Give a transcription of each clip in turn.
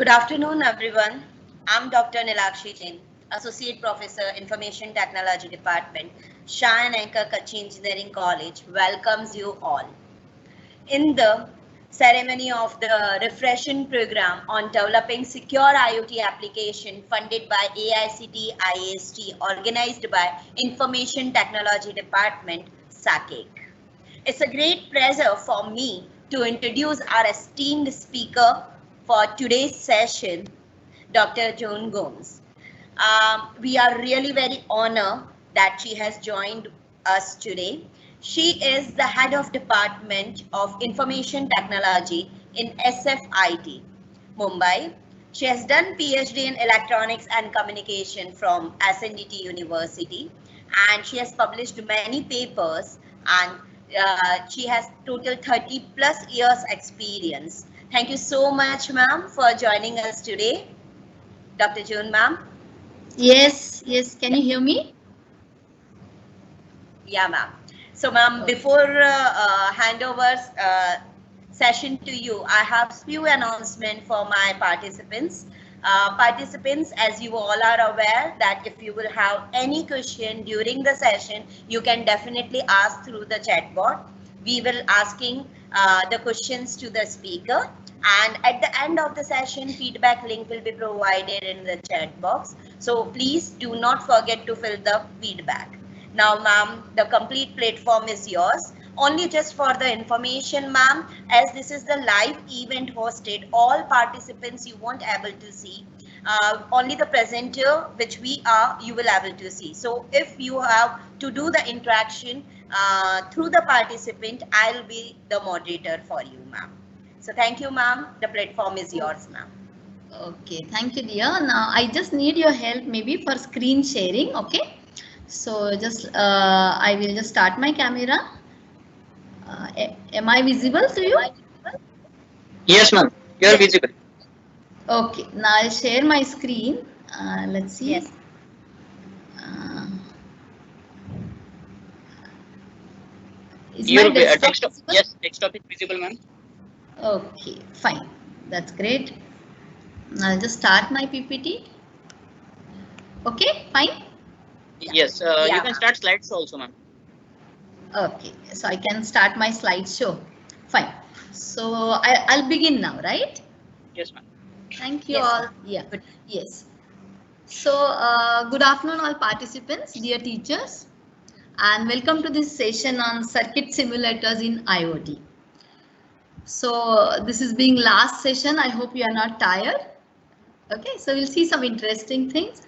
Good afternoon, everyone. I'm Dr. Nilakshi Jain, Associate Professor, Information Technology Department, Shah and Anchor Kachi Engineering College welcomes you all. In the ceremony of the refreshing program on developing secure IoT application funded by AICT IAST, organized by Information Technology Department, SACEC. It's a great pleasure for me to introduce our esteemed speaker for today's session, Dr. Joan Gomes. We are really very honored that she has joined us today. She is the head of Department of Information Technology in SFIT, Mumbai. She has done PhD in Electronics and Communication from SNDT University, and she has published many papers, and she has total 30 plus years experience. Thank you so much, ma'am, for joining us today. Dr. June, ma'am. Yes. Can you hear me? Yeah, ma'am. So, ma'am, before handover session to you, I have few announcement for my participants. Participants, as you all are aware, that if you will have any question during the session, you can definitely ask through the chat bot. We will asking the questions to the speaker, and at the end of the session, feedback link will be provided in the chat box. So please do not forget to fill the feedback. Now, ma'am, the complete platform is yours. Only just for the information, ma'am, as this is the live event hosted, all participants you won't able to see. Only the presenter, which we are, you will able to see. So if you have to do the interaction through the participant, I'll be the moderator for you, ma'am. So thank you, ma'am. The platform is yours, ma'am. Okay, thank you, dear. Now I just need your help maybe for screen sharing. Okay, so just I will just start my camera. Am I visible to you? Yes, ma'am. You are visible. Okay, now I'll share my screen. Let's see. Yes. Is my desktop visible? Yes, desktop is visible, ma'am. Okay, fine. That's great. I'll just start my PPT. Okay, fine. Yes, you can start slides also, ma'am. Okay, so I can start my slideshow. Fine. So I'll begin now, right? Yes, ma'am. Thank you all. Yeah. Yes. So good afternoon, all participants, dear teachers, and welcome to this session on circuit simulators in IoT. So this is being last session. I hope you are not tired. Okay, so we'll see some interesting things.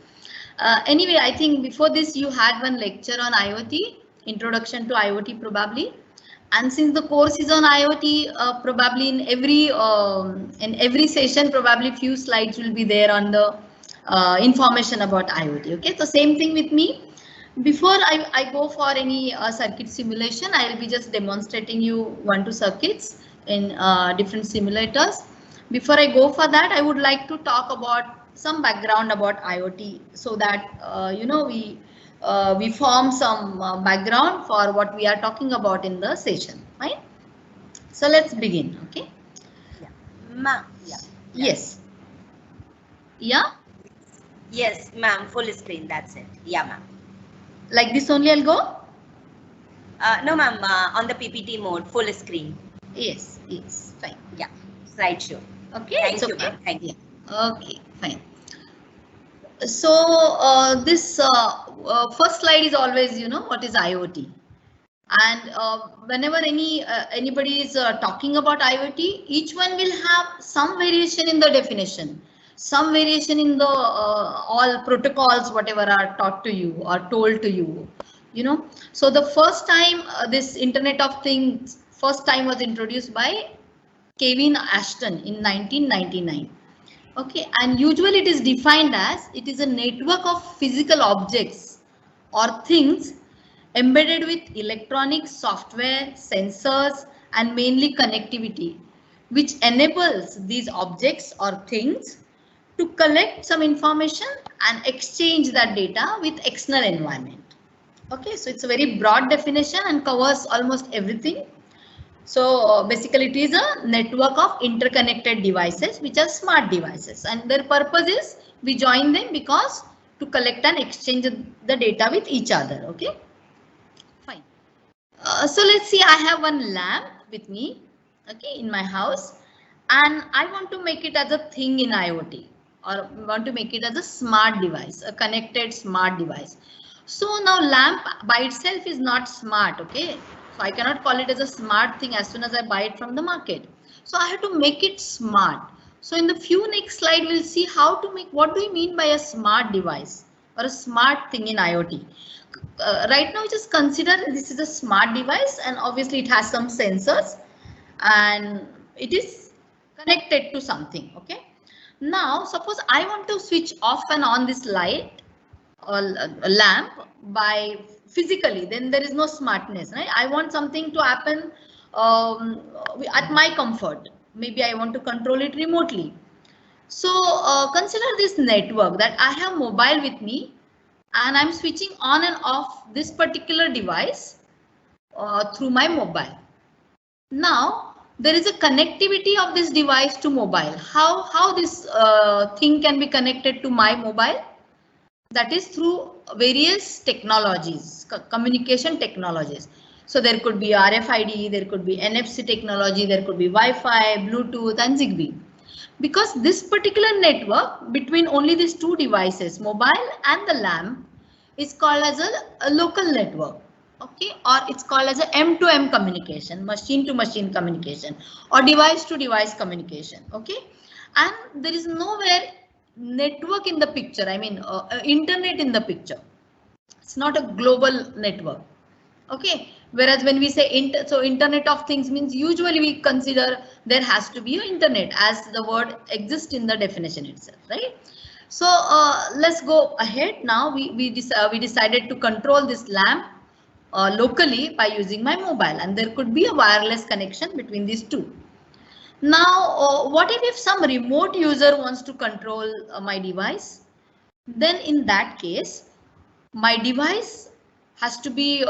Anyway, I think before this you had one lecture on IoT, introduction to IoT probably. And since the course is on IoT, probably in every session, probably few slides will be there on the information about IoT. Okay, so same thing with me. Before I go for any circuit simulation, I will be just demonstrating you 1 2 circuits in different simulators. Before I go for that, I would like to talk about some background about IoT, so that you know we form some background for what we are talking about in the session. Right? So let's begin. Okay. Yeah. Ma'am. Yeah. Yes. Yeah. Yes, ma'am. Full screen. That's it. Yeah, ma'am. Like this only I'll go? No, ma'am. On the PPT mode, full screen. Yes. Fine. Yeah. Slideshow. Okay. Thank it's you, okay. ma'am. Thank you. Okay. Fine. So this first slide is always, you know, what is IoT, and whenever anybody is talking about IoT, each one will have some variation in the definition, some variation in the all protocols whatever are taught to you or told to you, you know. So the first time this Internet of Things first time was introduced by Kevin Ashton in 1999. Okay, and usually it is defined as it is a network of physical objects or things embedded with electronic software, sensors, and mainly connectivity, which enables these objects or things to collect some information and exchange that data with external environment. Okay, so it's a very broad definition and covers almost everything. So basically it is a network of interconnected devices which are smart devices, and their purpose is we join them because to collect and exchange the data with each other. Okay, fine. So let's see, I have one lamp with me, okay, in my house, and I want to make it as a thing in IoT, or want to make it as a smart device, a connected smart device. So now lamp by itself is not smart, okay? So I cannot call it as a smart thing as soon as I buy it from the market. So I have to make it smart. So in the few next slide, we'll see how to make, what do we mean by a smart device or a smart thing in IoT. Right now just consider this is a smart device, and obviously it has some sensors and it is connected to something. Okay, now suppose I want to switch off and on this light or a lamp by physically, then there is no smartness, right? I want something to happen at my comfort. Maybe I want to control it remotely. So consider this network that I have mobile with me, and I'm switching on and off this particular device through my mobile. Now there is a connectivity of this device to mobile. How this thing can be connected to my mobile? That is through various technologies, communication technologies. So there could be RFID, there could be NFC technology, there could be Wi-Fi, Bluetooth and Zigbee. Because this particular network between only these two devices, mobile and the lamp, is called as a local network. Okay, or it's called as a M2M communication, machine to machine communication, or device to device communication. Okay, and there is nowhere network in the picture. I mean, internet in the picture. It's not a global network. Okay, whereas when we say internet of things means usually we consider there has to be an internet as the word exists in the definition itself, right? So let's go ahead now. We decided to control this lamp locally by using my mobile, and there could be a wireless connection between these two. Now what if some remote user wants to control my device? Then in that case my device has to be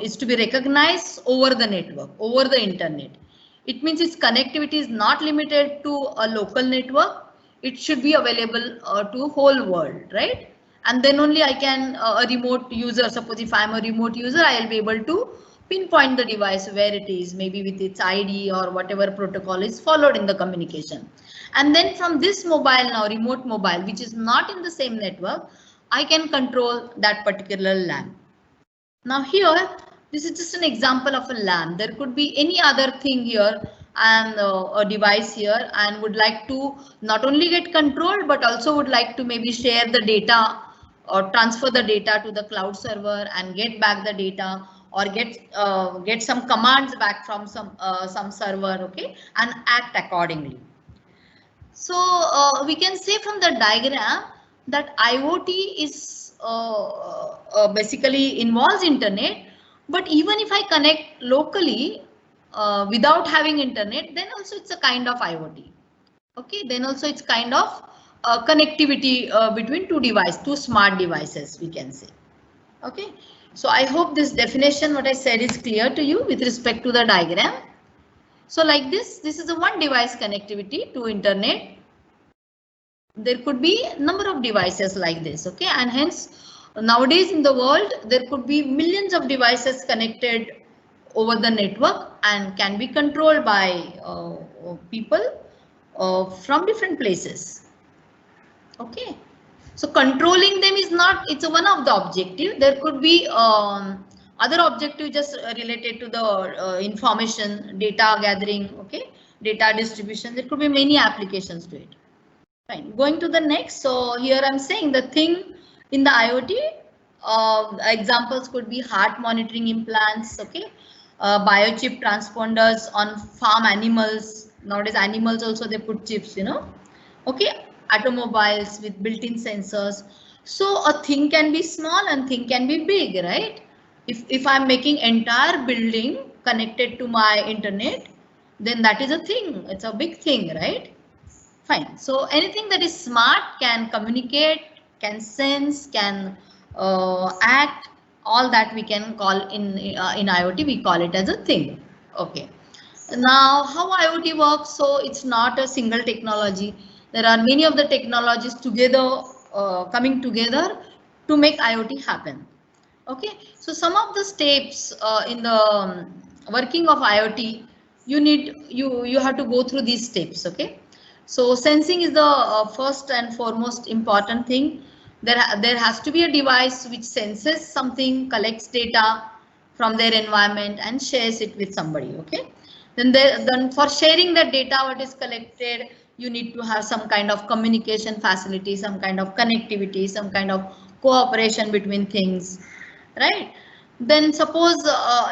is to be recognized over the network, over the internet. It means its connectivity is not limited to a local network. It should be available to whole world, right? And then only I can a remote user, suppose if I am a remote user, I will be able to pinpoint the device where it is, maybe with its ID or whatever protocol is followed in the communication. And then from this mobile now, remote mobile, which is not in the same network, I can control that particular LAN. Now here, this is just an example of a LAN. There could be any other thing here and a device here, and would like to not only get controlled but also would like to maybe share the data or transfer the data to the cloud server and get back the data, or get some commands back from some server, okay, and act accordingly. So we can say from the diagram that IoT is basically involves internet, but even if I connect locally without having internet, then also it's a kind of IoT. Okay, then also it's kind of connectivity between two smart devices, we can say. Okay, so I hope this definition what I said is clear to you with respect to the diagram. So like this is a one device connectivity to internet. There could be a number of devices like this, okay, and hence nowadays in the world there could be millions of devices connected over the network and can be controlled by people from different places. Okay, so controlling them is not, it's one of the objective. There could be other objective just related to the information, data gathering, okay, data distribution. There could be many applications to it. Fine. Going to the next. So here I'm saying the thing in the IoT examples could be heart monitoring implants, okay, biochip transponders on farm animals. Nowadays animals also they put chips, you know, okay, automobiles with built-in sensors. So a thing can be small and thing can be big, right? If I'm making entire building connected to my internet, then that is a thing. It's a big thing, right? Fine. So anything that is smart can communicate, can sense, can act. All that we can call in IoT. We call it as a thing. Okay. Now, how IoT works? So it's not a single technology. There are many of the technologies together, coming together to make IoT happen. Okay, so some of the steps in the working of IoT, you have to go through these steps. Okay, so sensing is the first and foremost important thing. There has to be a device which senses something, collects data from their environment and shares it with somebody. Okay, then for sharing that data what is collected, you need to have some kind of communication facility, some kind of connectivity, some kind of cooperation between things, right? Then suppose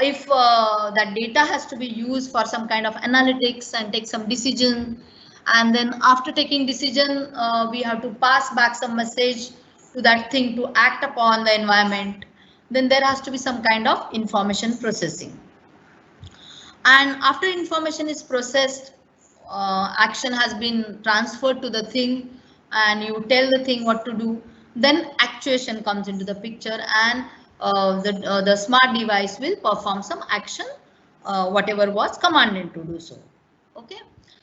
if that data has to be used for some kind of analytics and take some decision, and then after taking decision we have to pass back some message to that thing to act upon the environment, then there has to be some kind of information processing. And after information is processed, action has been transferred to the thing and you tell the thing what to do, then actuation comes into the picture, and the smart device will perform some action, whatever was commanded to do so. Okay,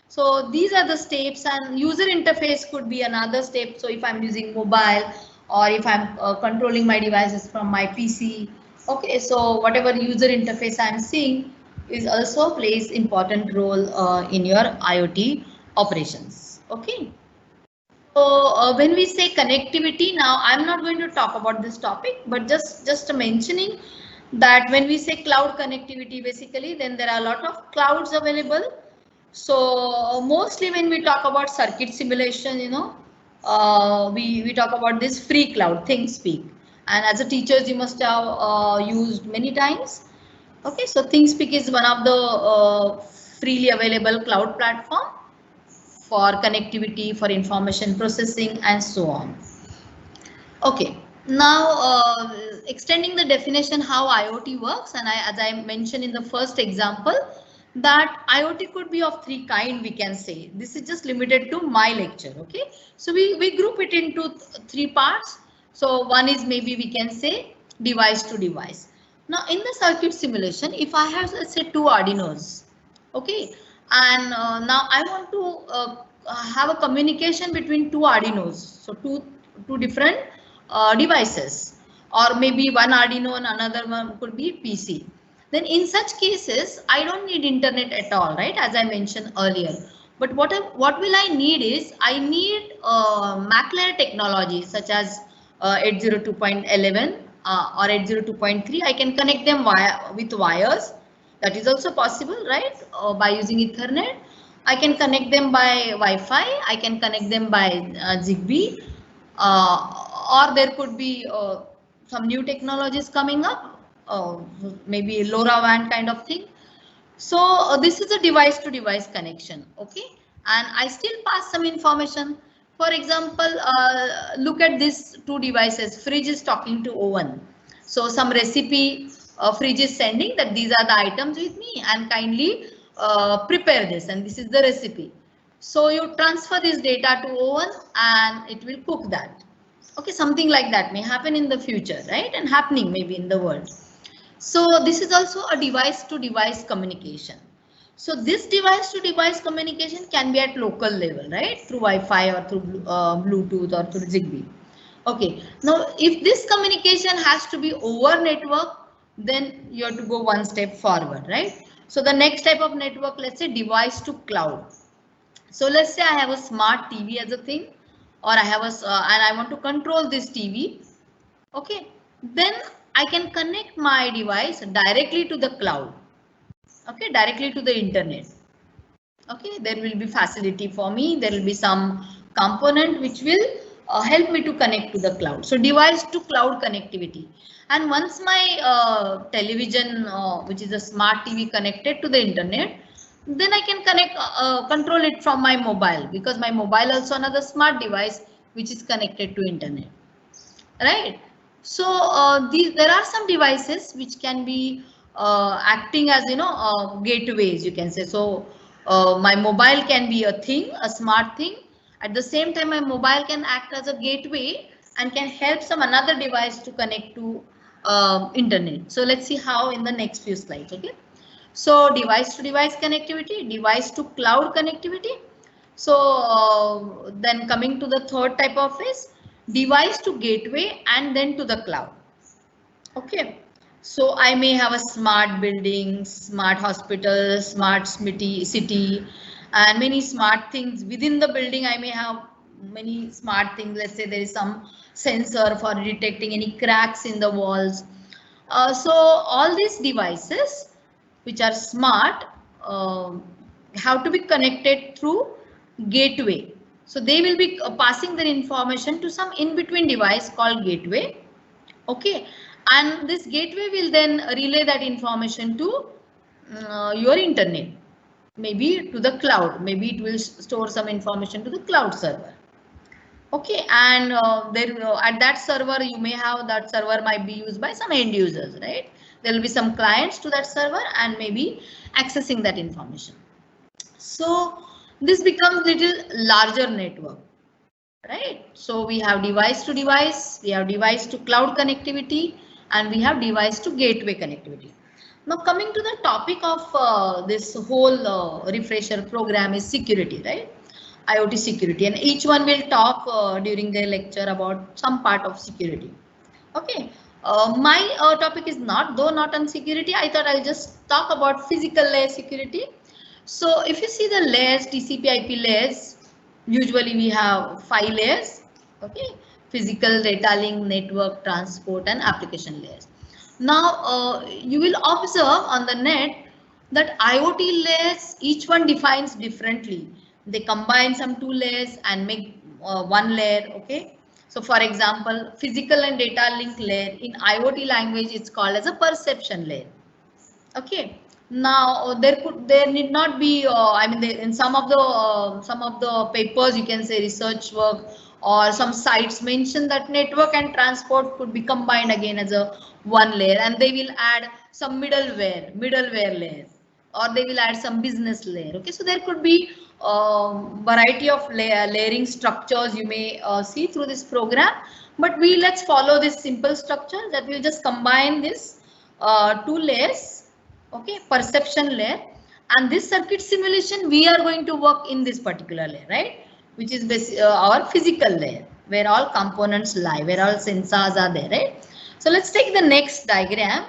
so these are the steps, and user interface could be another step. So if I'm using mobile, or if I'm controlling my devices from my PC, okay, so whatever user interface I'm seeing is also plays important role in your IoT operations. Okay. So when we say connectivity, now I'm not going to talk about this topic, but just mentioning that when we say cloud connectivity, basically, then there are a lot of clouds available. So mostly when we talk about circuit simulation, we talk about this free cloud, ThinkSpeak, and as a teachers you must have used many times. Okay, so ThinkSpeak is one of the freely available cloud platform for connectivity, for information processing, and so on. Okay, now extending the definition how IoT works, and as I mentioned in the first example, that IoT could be of three kind, we can say. This is just limited to my lecture. Okay, so we group it into three parts. So one is, maybe we can say, device to device. Now in the circuit simulation, if I have, let's say, two Arduinos, okay, and now I want to have a communication between two Arduinos, so two different devices, or maybe one Arduino and another one could be PC. Then in such cases, I don't need internet at all, right? As I mentioned earlier. But what will I need is, I need MAC layer technology such as 802.11 or 802.3. I can connect them with wires. That is also possible, right? By using Ethernet. I can connect them by Wi-Fi. I can connect them by Zigbee. Or there could be some new technologies coming up, maybe LoRaWAN kind of thing. So this is a device to device connection. Okay, and I still pass some information. For example, look at these two devices. Fridge is talking to oven. So some recipe fridge is sending that these are the items with me and kindly prepare this, and this is the recipe. So you transfer this data to oven and it will cook that. Okay, something like that may happen in the future, right? And happening maybe in the world. So this is also a device to device communication. So this device to device communication can be at local level, right? Through Wi-Fi or through Bluetooth or through Zigbee. Okay, now if this communication has to be over network, then you have to go one step forward, right? So the next type of network, let's say device to cloud. So let's say I have a smart TV as a thing, or I have and I want to control this TV. Okay, then I can connect my device directly to the cloud. Okay, directly to the internet. Okay, there will be facility for me. There will be some component which will help me to connect to the cloud. So device to cloud connectivity. And once my television, which is a smart TV, connected to the internet, then I can control it from my mobile, because my mobile also another smart device which is connected to internet, right? So there are some devices which can be acting as gateways, you can say. So my mobile can be a thing, a smart thing. At the same time, my mobile can act as a gateway and can help some another device to connect to internet. So let's see how in the next few slides. Okay. So device to device connectivity, device to cloud connectivity. So then coming to the third type of is device to gateway and then to the cloud. Okay, so I may have a smart building, smart hospital, smart city, and many smart things within the building. I may have many smart things. Let's say there is some sensor for detecting any cracks in the walls. So all these devices which are smart have to be connected through gateway. So they will be passing their information to some in-between device called gateway. Okay, and this gateway will then relay that information to your internet, maybe to the cloud, maybe it will store some information to the cloud server. Okay, and at that server you may have, that server might be used by some end users, right? There will be some clients to that server and maybe accessing that information. So this becomes little larger network, right? So we have device to device, we have device to cloud connectivity, and we have device to gateway connectivity. Now coming to the topic of this whole refresher program is security, right? IoT security, and each one will talk during their lecture about some part of security. Okay, my topic is not on security. I thought I'll just talk about physical layer security. So if you see the layers, TCP/IP layers, usually we have 5 layers. Okay, physical, data link, network, transport, and application layers. Now you will observe on the net that IoT layers, each one defines differently. They combine some 2 layers and make 1 layer. Okay, so for example, physical and data link layer in IoT language, it's called as a perception layer. Okay, now there need not be I mean in some of the papers, you can say research work or some sites mention that network and transport could be combined again as a 1 layer, and they will add some middleware layer, or they will add some business layer. Okay, so there could be variety of layering structures you may see through this program, but let's follow this simple structure that will just combine this 2 layers. Okay, perception layer, and this circuit simulation we are going to work in this particular layer, right, which is our physical layer, where all components lie, where all sensors are there, right? So let's take the next diagram.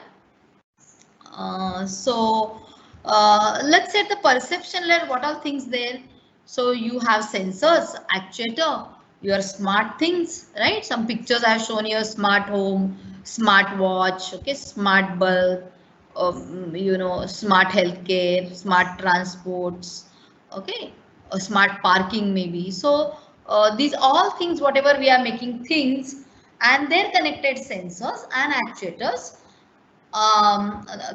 Let's set the perception layer. What all things there? So you have sensors, actuator, your smart things, right? Some pictures I have shown here: smart home, smart watch, okay, smart bulb, you know, smart healthcare, smart transports, okay, smart parking maybe. So these all things, whatever we are making things, and their connected sensors and actuators,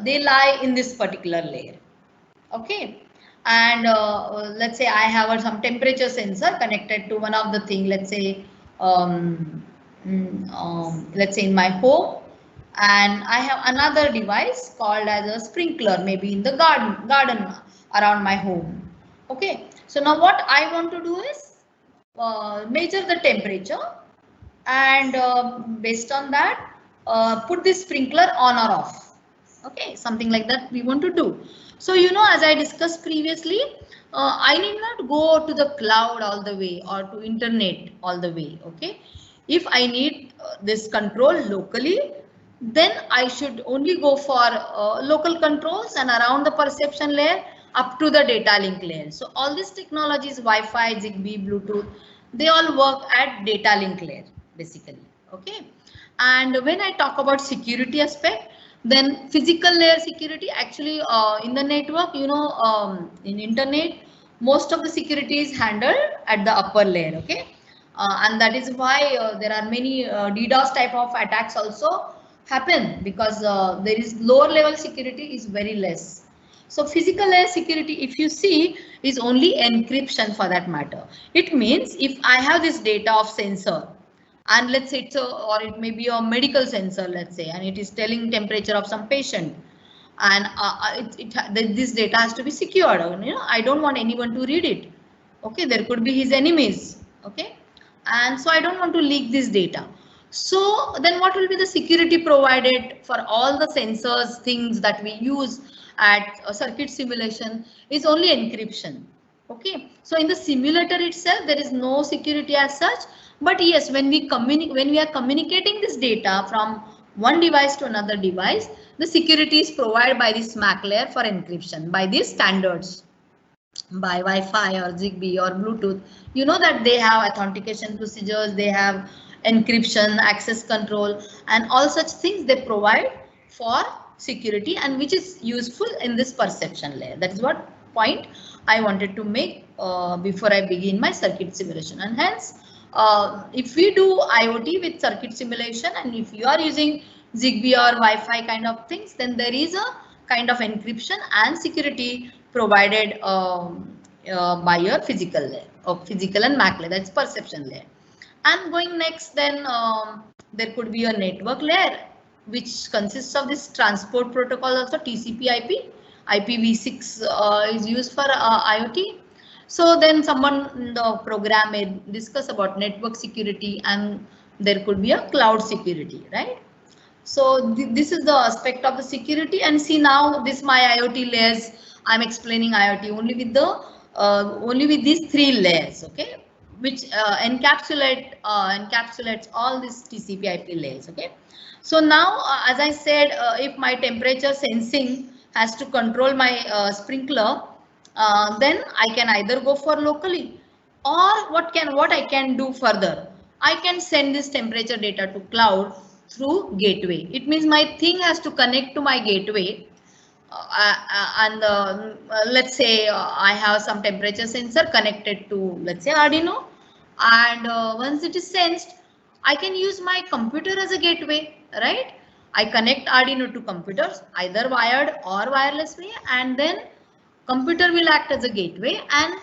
they lie in this particular layer. Okay, and let's say I have some temperature sensor connected to one of the thing, let's say let's say in my home, and I have another device called as a sprinkler, maybe in the garden around my home. Okay, so now what I want to do is measure the temperature, and based on that put this sprinkler on or off. Okay, something like that we want to do. So you know, as I discussed previously, I need not go to the cloud all the way or to internet all the way. Okay, if I need this control locally, then I should only go for local controls and around the perception layer up to the data link layer. So all these technologies, Wi-Fi, Zigbee, Bluetooth, they all work at data link layer basically. Okay, and when I talk about security aspect, then physical layer security, actually in the network, you know, in internet, most of the security is handled at the upper layer. Okay, and that is why there are many DDoS type of attacks also happen, because there is lower level security is very less. So physical layer security, if you see, is only encryption for that matter. It means if I have this data of sensor, and let's say or it may be a medical sensor, let's say, and it is telling temperature of some patient, and this data has to be secured. You know, I don't want anyone to read it. Okay, there could be his enemies. Okay, and so I don't want to leak this data. So then what will be the security provided for all the sensors, things that we use at a circuit simulation is only encryption. Okay, so in the simulator itself there is no security as such, but yes, when we are communicating this data from one device to another device, the security is provided by this MAC layer for encryption by these standards, by Wi-Fi or Zigbee or Bluetooth. You know that they have authentication procedures, they have encryption, access control, and all such things they provide for security, and which is useful in this perception layer. That is what point I wanted to make before I begin my circuit simulation. And hence, if we do IoT with circuit simulation, and if you are using Zigbee or Wi-Fi kind of things, then there is a kind of encryption and security provided by your physical layer, or physical and MAC layer, that's perception layer. And going next, then there could be a network layer which consists of this transport protocol, also TCP/IP. IPv6 is used for IoT. So then someone in the program may discuss about network security, and there could be a cloud security, right? So this is the aspect of the security. And see, now this my IoT layers, I'm explaining IoT only with the only with these three layers, okay, which encapsulates all these TCP/IP layers, okay. So now, as I said, if my temperature sensing has to control my sprinkler, then I can either go for locally, or what I can do further, I can send this temperature data to cloud through gateway. It means my thing has to connect to my gateway, and let's say I have some temperature sensor connected to, let's say, Arduino, and once it is sensed, I can use my computer as a gateway, right? I connect Arduino to computers either wired or wireless way, and then computer will act as a gateway, and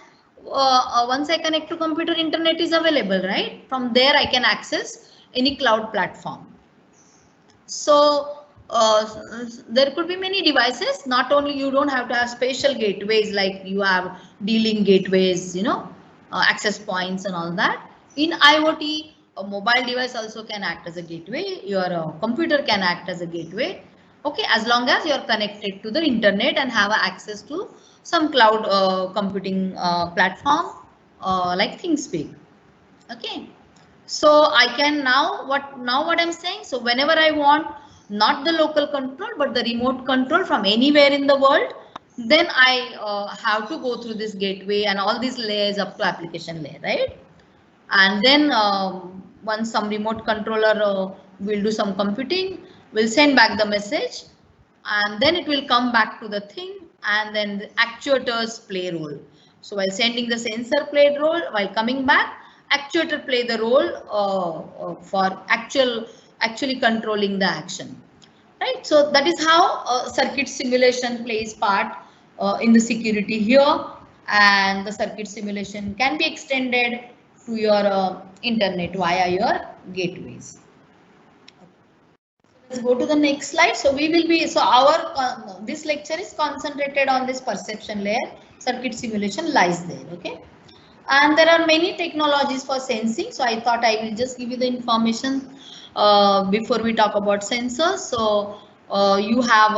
once I connect to computer, internet is available, right? From there I can access any cloud platform. So there could be many devices, not only, you don't have to have special gateways like you have D-Link gateways, you know, access points and all that. In IoT, a mobile device also can act as a gateway, your computer can act as a gateway, okay, as long as you are connected to the internet and have access to some cloud computing platform like ThingSpeak, okay. So I can now what I'm saying, so whenever I want not the local control but the remote control from anywhere in the world, then I have to go through this gateway and all these layers up to application layer, right? And then once some remote controller will do some computing, will send back the message, and then it will come back to the thing, and then the actuators play a role. So while sending, the sensor played role, while coming back, actuator play the role for actually controlling the action, right? So that is how circuit simulation plays part in the security here, and the circuit simulation can be extended to your internet via your gateways. Let's go to the next slide. So we will be, so our this lecture is concentrated on this perception layer. Circuit simulation lies there, okay. And there are many technologies for sensing, so I thought I will just give you the information before we talk about sensors. So you have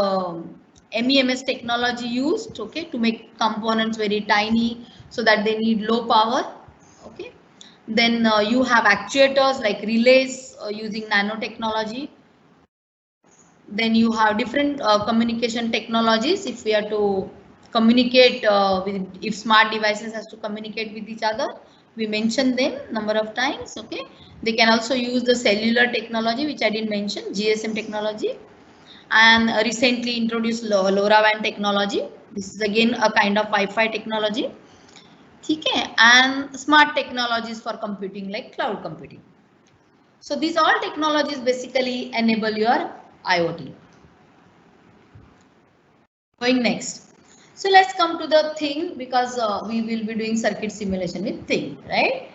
MEMS technology used, okay, to make components very tiny so that they need low power, okay. Then you have actuators like relays using nanotechnology. Then you have different communication technologies. If we are to communicate if smart devices has to communicate with each other, we mentioned them number of times, okay. They can also use the cellular technology, which I didn't mention, GSM technology, and recently introduced LoRaWAN technology. This is again a kind of Wi-Fi technology, okay, and smart technologies for computing like cloud computing. So these all technologies basically enable your IoT. Going next. So let's come to the thing, because we will be doing circuit simulation with thing, right?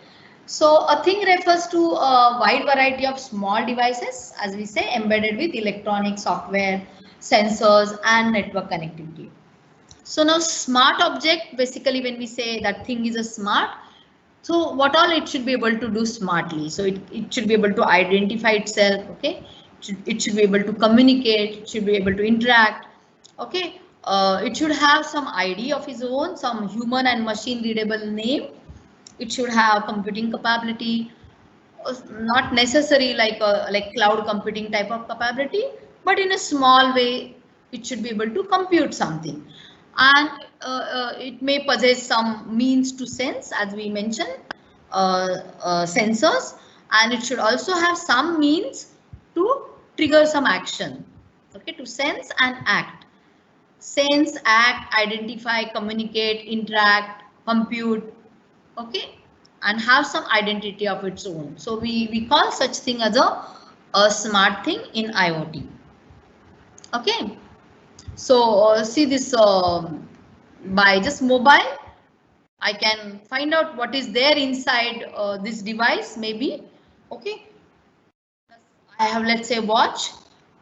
So a thing refers to a wide variety of small devices, as we say, embedded with electronic software, sensors, and network connectivity. So now smart object, basically when we say that thing is a smart, so what all it should be able to do smartly. So it should be able to identify itself, okay. It should be able to communicate, it should be able to interact, okay. It should have some ID of its own, some human and machine readable name. It should have computing capability, not necessary like cloud computing type of capability, but in a small way it should be able to compute something. And it may possess some means to sense, as we mentioned, sensors, and it should also have some means to trigger some action, okay, to sense and act. Sense, act, identify, communicate, interact, compute, okay, and have some identity of its own. So we call such thing as a smart thing in IoT. Okay, so see this by just mobile, I can find out what is there inside this device maybe. Okay, I have, let's say, watch,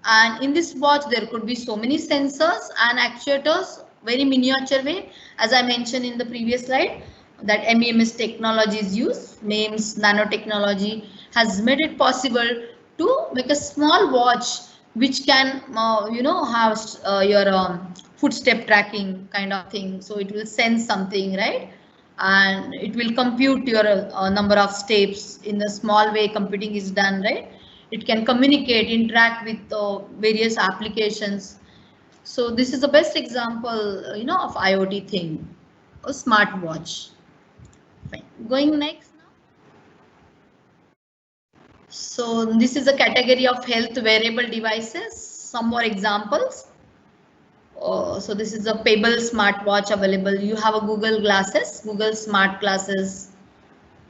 and in this watch there could be so many sensors and actuators, very miniature way, as I mentioned in the previous slide, that MEMS technology is used. MEMS nanotechnology has made it possible to make a small watch which can you know, have your footstep tracking kind of thing. So it will sense something, right, and it will compute your number of steps in a small way. Computing is done, right? It can communicate, interact with various applications. So this is the best example, you know, of IoT thing, a smart watch. Fine. Going next now. So this is a category of health wearable devices. Some more examples. So this is a Pebble smartwatch available. You have a Google glasses, Google smart glasses,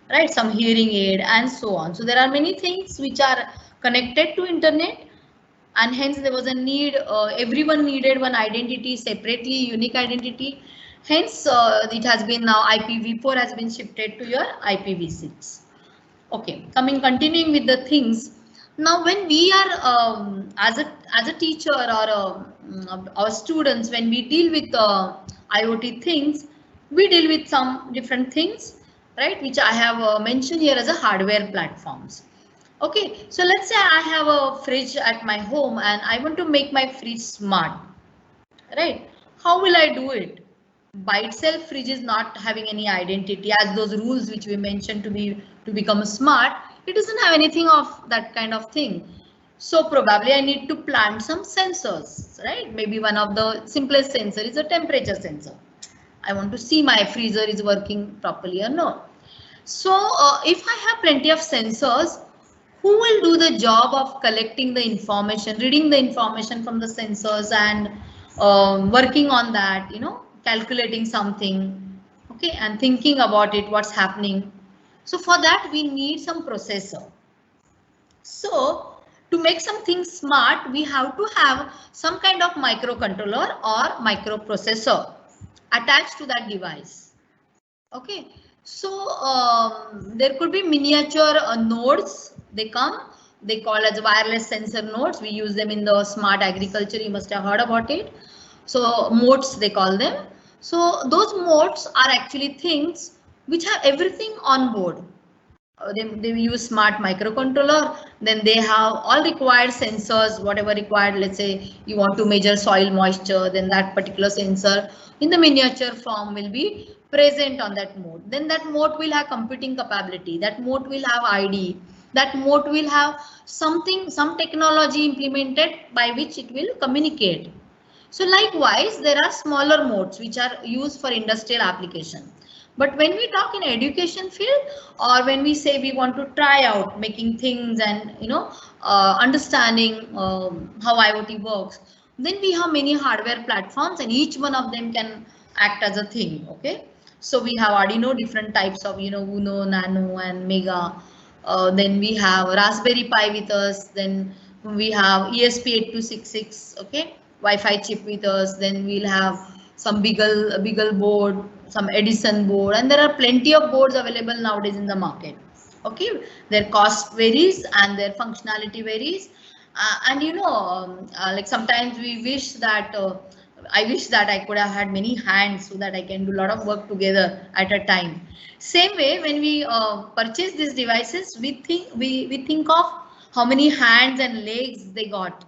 right? Some hearing aid and so on. So there are many things which are connected to internet, and hence there was a need. Everyone needed one identity separately, unique identity. Hence it has been now IPv4 has been shifted to your IPv6. Okay, continuing with the things. Now, when we are as a teacher or our students, when we deal with IoT things, we deal with some different things, right? Which I have mentioned here as a hardware platforms. Okay, so let's say I have a fridge at my home and I want to make my fridge smart, right? How will I do it? By itself, fridge is not having any identity, as those rules which we mentioned to become smart, it doesn't have anything of that kind of thing. So probably I need to plant some sensors, right? Maybe one of the simplest sensor is a temperature sensor. I want to see my freezer is working properly or not. So if I have plenty of sensors, who will do the job of collecting the information, reading the information from the sensors, and working on that, you know, calculating something, okay, and thinking about it, what's happening. So for that we need some processor. So to make something smart, we have to have some kind of microcontroller or microprocessor attached to that device. Okay, so there could be miniature nodes. They call as wireless sensor nodes. We use them in the smart agriculture. You must have heard about it. So modes they call them. So those modes are actually things which have everything on board. They use smart microcontroller, then they have all required sensors, whatever required. Let's say you want to measure soil moisture, then that particular sensor in the miniature form will be present on that mode. Then that mode will have computing capability, that mode will have ID, that mode will have something, some technology implemented by which it will communicate. So likewise, there are smaller modes which are used for industrial application. But when we talk in education field, or when we say we want to try out making things and, you know, understanding how IoT works, then we have many hardware platforms and each one of them can act as a thing. Okay, so we have Arduino, different types of, you know, Uno, Nano and Mega. Then we have Raspberry Pi with us. Then we have ESP8266. Okay, Wi-Fi chip with us. Then we'll have some Beagle board, some Edison board, and there are plenty of boards available nowadays in the market. Okay, their cost varies and their functionality varies, and you know, like sometimes we wish that I wish that I could have had many hands so that I can do a lot of work together at a time. Same way, when we purchase these devices, we think of how many hands and legs they got,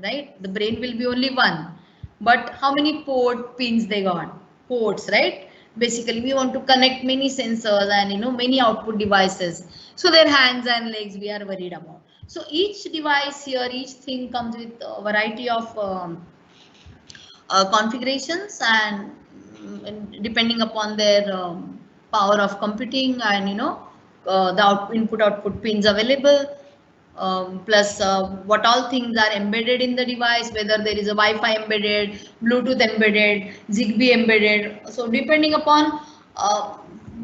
right? The brain will be only one. but how many port pins they got? Ports, right? Basically, we want to connect many sensors and many output devices. So their hands and legs we are worried about. So each device here, each thing comes with a variety of configurations and depending upon their power of computing and the input output pins available, plus what all things are embedded in the device, whether there is a Wi-Fi embedded, Bluetooth embedded, Zigbee embedded. So depending upon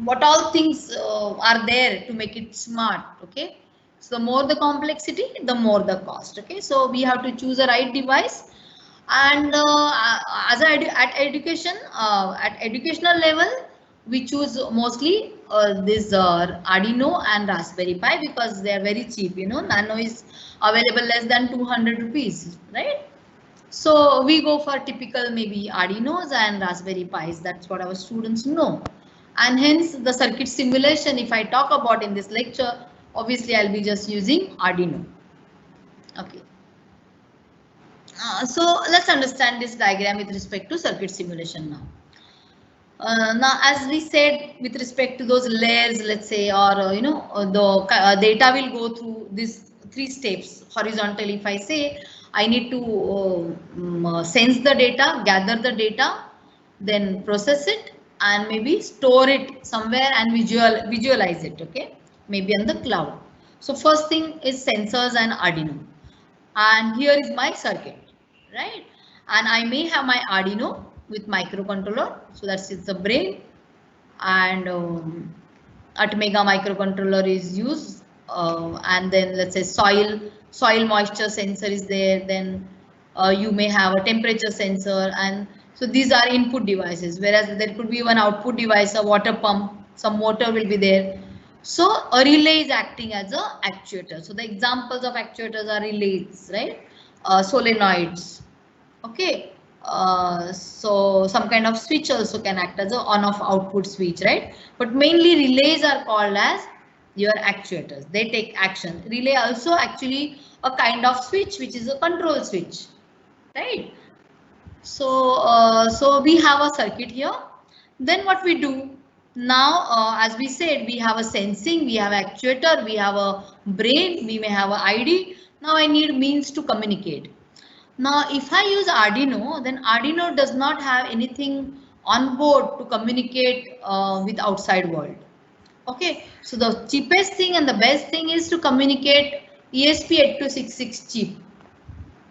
what all things are there to make it smart. Okay, so the more the complexity, the more the cost. Okay, so we have to choose a right device. And as at educational level, we choose mostly this Arduino and Raspberry Pi because they are very cheap. Nano is available less than 200 rupees, right? So we go for typical maybe Arduinos and Raspberry Pis. That's what our students know. And hence the circuit simulation, if I talk about in this lecture, obviously I'll be just using Arduino. Okay. So let's understand this diagram with respect to circuit simulation now. Now, as we said, with respect to those layers, let's say, or the data will go through these 3 steps horizontally. If I say I need to sense the data, gather the data, then process it, and maybe store it somewhere and visualize it. Okay, maybe on the cloud. So first thing is sensors and Arduino, and here is my circuit. Right, and I may have my Arduino with microcontroller, so that's the brain, and Atmega microcontroller is used, and then let's say soil moisture sensor is there, then you may have a temperature sensor, and so these are input devices, whereas there could be one output device, a water pump, some motor will be there. So a relay is acting as a actuator. So the examples of actuators are relays, right? Solenoids. Okay, so some kind of switch also can act as a on-off output switch, right? But mainly relays are called as your actuators. They take action. Relay also actually a kind of switch, which is a control switch, right? So so we have a circuit here. Then what we do now, as we said, we have a sensing, we have actuator, we have a brain, we may have a ID. Now I need means to communicate. Now, if I use Arduino, then Arduino does not have anything on board to communicate with outside world. Okay, so the cheapest thing and the best thing is to communicate ESP8266 chip.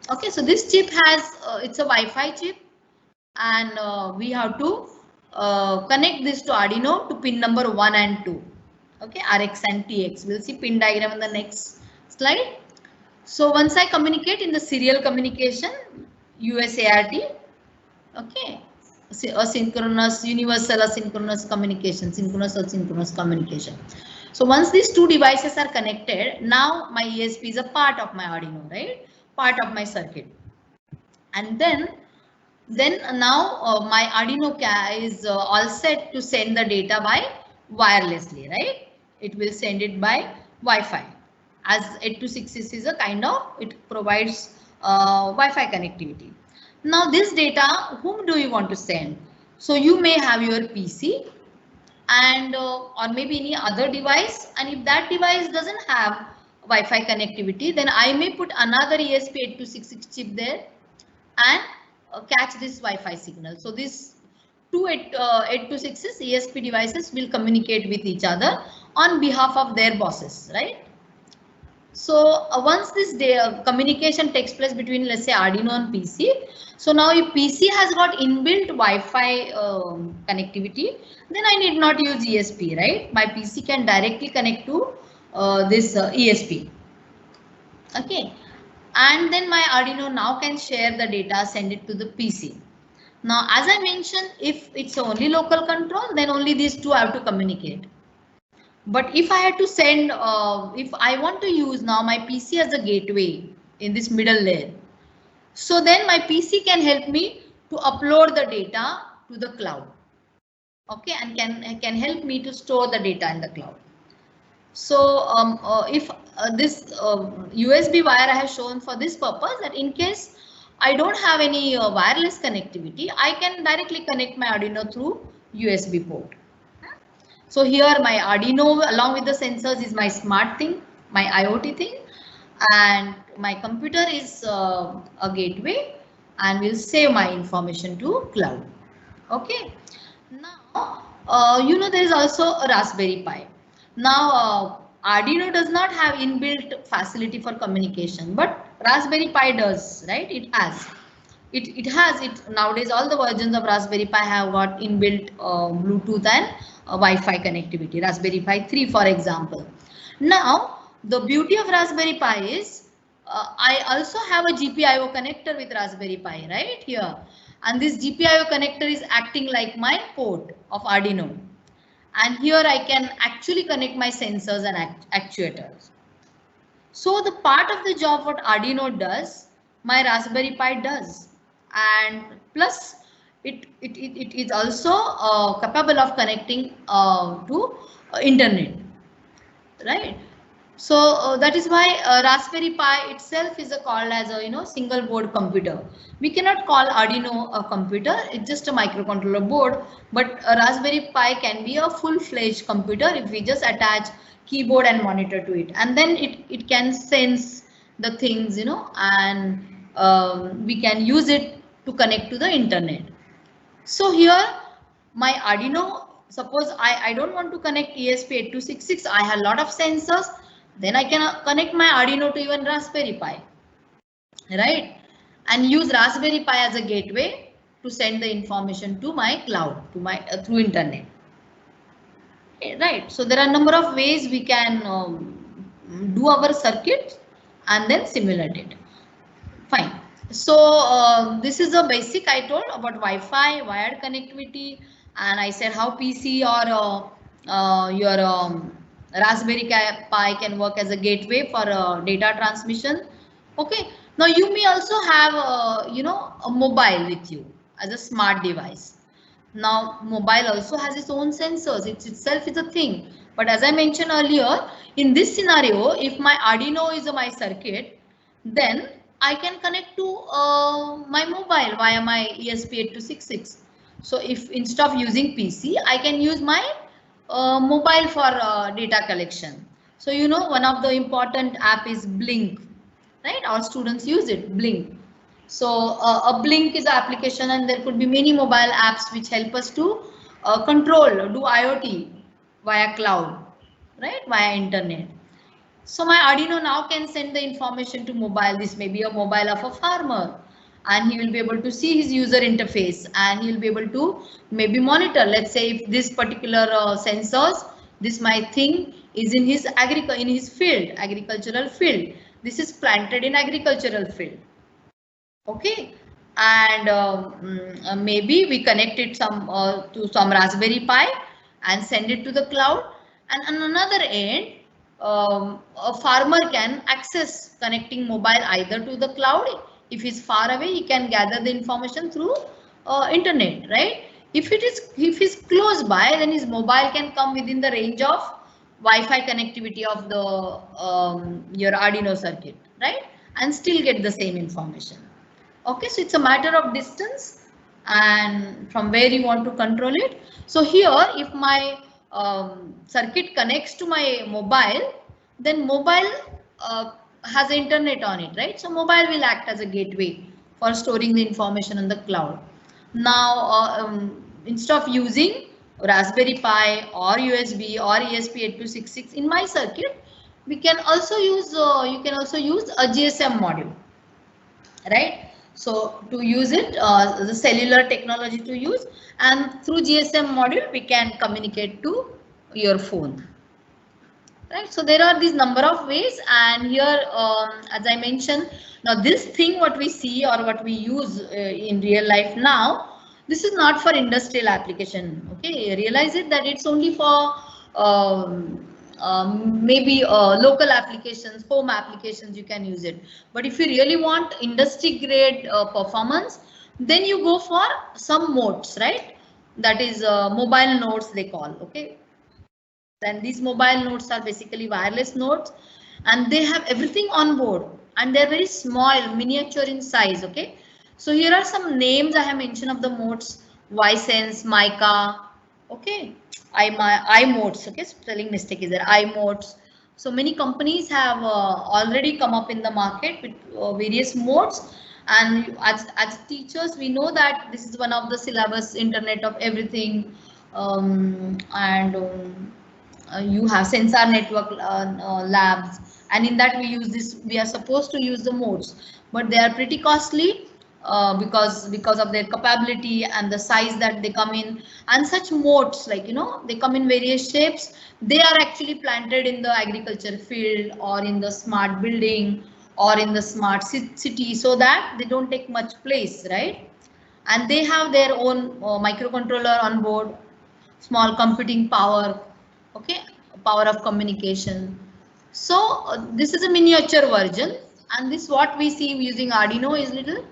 Okay, so this chip has it's a Wi-Fi chip, and we have to connect this to Arduino to pin number 1 and 2. Okay, RX and TX. We'll see pin diagram in the next slide. So once I communicate in the serial communication, USART, okay, asynchronous, universal asynchronous communication, synchronous asynchronous communication. So once these 2 devices are connected, now my ESP is a part of my Arduino, right? Part of my circuit. And then now my Arduino is all set to send the data by wirelessly, right? It will send it by Wi-Fi. As 826 is a kind of, it provides Wi-Fi connectivity. Now this data, whom do you want to send? So you may have your PC and or maybe any other device, and if that device doesn't have Wi-Fi connectivity, then I may put another ESP8266 chip there and catch this Wi-Fi signal. So these 2 826 ESP devices will communicate with each other on behalf of their bosses, right? So once this communication takes place between, let's say, Arduino and PC, so now if PC has got inbuilt Wi-Fi connectivity, then I need not use ESP, right? My PC can directly connect to this ESP. Okay, and then my Arduino now can share the data, send it to the PC. Now, as I mentioned, if it's only local control, then only these 2 have to communicate. But if I had to send, if I want to use now my PC as a gateway in this middle layer, so then my PC can help me to upload the data to the cloud. Okay, and can help me to store the data in the cloud. So if this USB wire I have shown for this purpose, that in case I don't have any wireless connectivity, I can directly connect my Arduino through USB port. So here my Arduino along with the sensors is my smart thing, my IoT thing, and my computer is a gateway and will save my information to cloud. Okay. Now, there is also a Raspberry Pi. Now, Arduino does not have inbuilt facility for communication, but Raspberry Pi does, right? It has. It has it nowadays. All the versions of Raspberry Pi have got inbuilt Bluetooth and Wi-Fi connectivity. Raspberry Pi 3, for example. Now, the beauty of Raspberry Pi is I also have a GPIO connector with Raspberry Pi right here, and this GPIO connector is acting like my port of Arduino, and here I can actually connect my sensors and actuators. So the part of the job what Arduino does, my Raspberry Pi does, and plus it is also capable of connecting to internet, right? So that is why Raspberry Pi itself is called as a single board computer. We cannot call Arduino a computer; it's just a microcontroller board. But a Raspberry Pi can be a full-fledged computer if we just attach keyboard and monitor to it, and then it can sense the things, and we can use it to connect to the internet. So here my Arduino, suppose I don't want to connect ESP8266, I have a lot of sensors, then I can connect my Arduino to even Raspberry Pi, right? And use Raspberry Pi as a gateway to send the information to my cloud, to my through internet. Right, so there are a number of ways we can do our circuits and then simulate it. Fine. So this is a basic I told about Wi-Fi, wired connectivity, and I said how PC or your Raspberry Pi can work as a gateway for data transmission. Okay. Now you may also have a mobile with you as a smart device. Now mobile also has its own sensors. It itself is a thing. But as I mentioned earlier, in this scenario, if my Arduino is my circuit, then I can connect to my mobile via my ESP8266. So if instead of using PC, I can use my mobile for data collection. So one of the important app is Blink, right? Our students use it, Blink. So a Blink is an application, and there could be many mobile apps which help us to control, do IoT via cloud, right? Via internet. So my Arduino now can send the information to mobile. This may be a mobile of a farmer, and he will be able to see his user interface, and he will be able to maybe monitor. Let's say if this particular sensors, this my thing is in his field, agricultural field. This is planted in agricultural field. Okay, and maybe we connect it to some Raspberry Pi and send it to the cloud. And on another end, a farmer can access connecting mobile either to the cloud. If he's far away, he can gather the information through internet, right? If he's close by, then his mobile can come within the range of Wi-Fi connectivity of the your Arduino circuit, right? And still get the same information. Okay, so it's a matter of distance and from where you want to control it. So here, if my circuit connects to my mobile, then mobile has internet on it, right? So mobile will act as a gateway for storing the information on the cloud. Now, instead of using Raspberry Pi or USB or ESP8266 in my circuit, we can also use you can also use a GSM module, right? So to use it, the cellular technology to use, and through GSM module we can communicate to your phone, right? So there are these number of ways, and here as I mentioned, now this thing what we see or what we use in real life now, this is not for industrial application. Okay, realize it that it's only for maybe local applications, home applications, you can use it. But if you really want industry grade performance, then you go for some modes, right? That is mobile nodes they call. Okay, then these mobile nodes are basically wireless nodes, and they have everything on board, and they're very small, miniature in size. Okay, So here are some names I have mentioned of the modes: Ysense, Mica, okay, iModes, okay, spelling mistake is there, iModes. So many companies have already come up in the market with various modes, and as teachers we know that this is one of the syllabus, Internet of Everything, and you have sensor network labs, and in that we are supposed to use the modes, but they are pretty costly because of their capability and the size that they come in. And such modes, like, you know, they come in various shapes. They are actually planted in the agriculture field or in the smart building or in the smart city, so that they don't take much place, right? And they have their own microcontroller on board, small computing power, okay, power of communication. So this is a miniature version, and this what we see using Arduino is little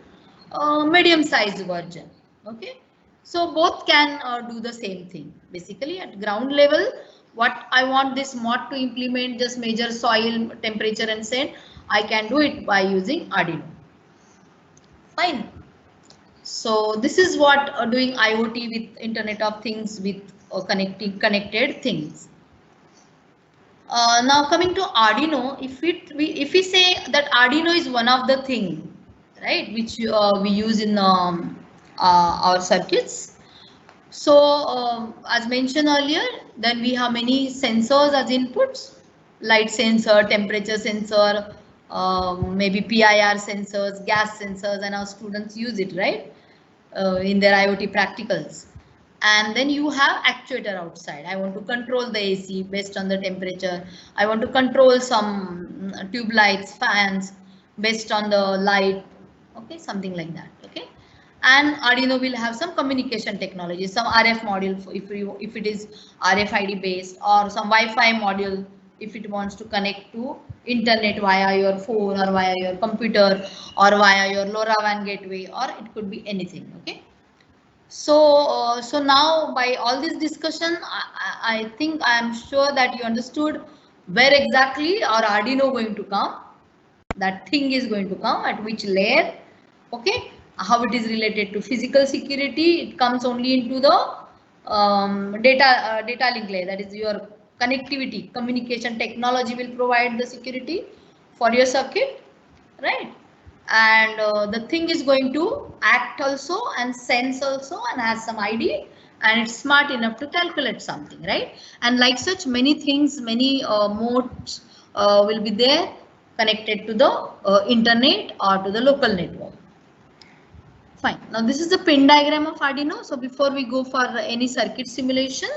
medium sized version, okay. So both can do the same thing. Basically at ground level, what I want this mod to implement, just measure soil temperature and send, I can do it by using Arduino. Fine. So this is what doing IoT with Internet of Things with connected things. Now coming to Arduino, if we say that Arduino is one of the thing, right, which we use in our circuits. So as mentioned earlier, then we have many sensors as inputs: light sensor, temperature sensor, maybe PIR sensors, gas sensors, and our students use it, right, in their IoT practicals. And then you have actuator outside. I want to control the AC based on the temperature. I want to control some tube lights, fans based on the light, okay, something like that, okay. And Arduino will have some communication technology, some RF module if it is RFID based, or some Wi-Fi module if it wants to connect to internet via your phone or via your computer or via your LoRaWAN gateway, or it could be anything, okay. So, so now by all this discussion, I think I am sure that you understood where exactly our Arduino going to come. That thing is going to come at which layer, okay? How it is related to physical security. It comes only into the data link layer. That is your connectivity, communication technology will provide the security for your circuit, right? And the thing is going to act also and sense also and has some ID, and it's smart enough to calculate something, right? And like such many things, many modes will be there connected to the internet or to the local network. Fine. Now this is the pin diagram of Arduino. So before we go for any circuit simulation,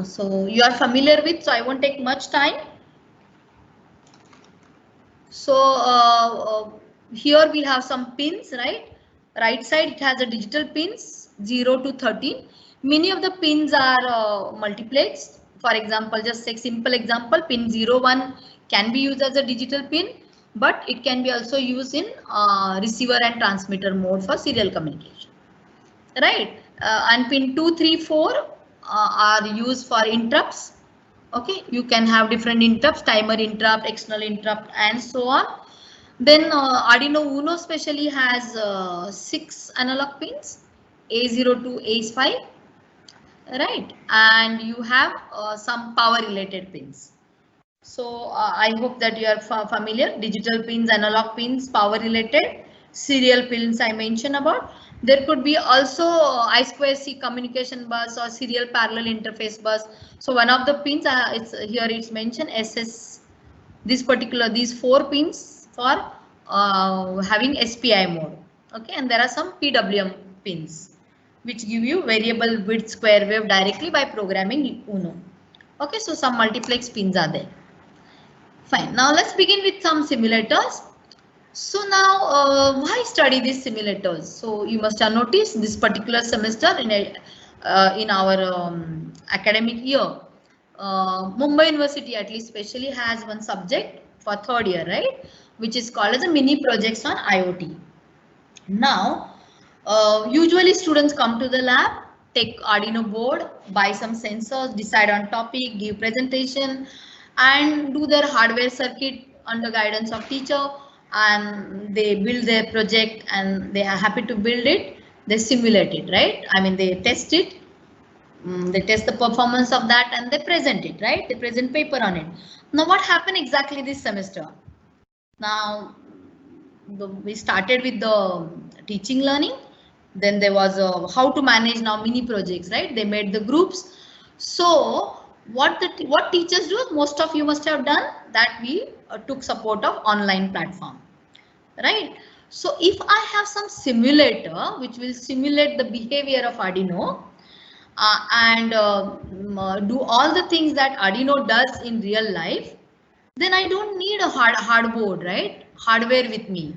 so you are familiar with, so I won't take much time. So here we have some pins, right? Right side it has a digital pins 0 to 13. Many of the pins are multiplexed. For example, just take simple example, pin 01 can be used as a digital pin, but it can be also used in receiver and transmitter mode for serial communication, right? And pin 2, 3, 4 are used for interrupts. Okay, you can have different interrupts, timer interrupt, external interrupt, and so on. Then Arduino Uno specially has 6 analog pins, A0 to A5, right? And you have some power related pins. So I hope that you are familiar. Digital pins, analog pins, power related, serial pins I mentioned about. There could be also I2C communication bus or serial parallel interface bus. So one of the pins, it's mentioned SS. These 4 pins for having SPI mode. Okay, and there are some PWM pins which give you variable width square wave directly by programming Uno. Okay, so some multiplex pins are there. Fine. Now let's begin with some simulators. So now, why study these simulators? So you must have noticed this particular semester in our academic year, Mumbai University at least specially has one subject for 3rd year, right? Which is called as a mini projects on IoT. Now, usually students come to the lab, take Arduino board, buy some sensors, decide on topic, give presentation, and do their hardware circuit under guidance of teacher. and they build their project and they are happy to build it, they simulate it, right? I mean, they test it, they test the performance of that and they present it, right? They present paper on it. Now what happened exactly this semester? Now we started with the teaching learning, then there was how to manage now mini projects, right? They made the groups. So what teachers do, most of you must have done that, we took support of online platform, right? So if I have some simulator which will simulate the behavior of Arduino and do all the things that Arduino does in real life, then I don't need a hardboard, right? Hardware with me.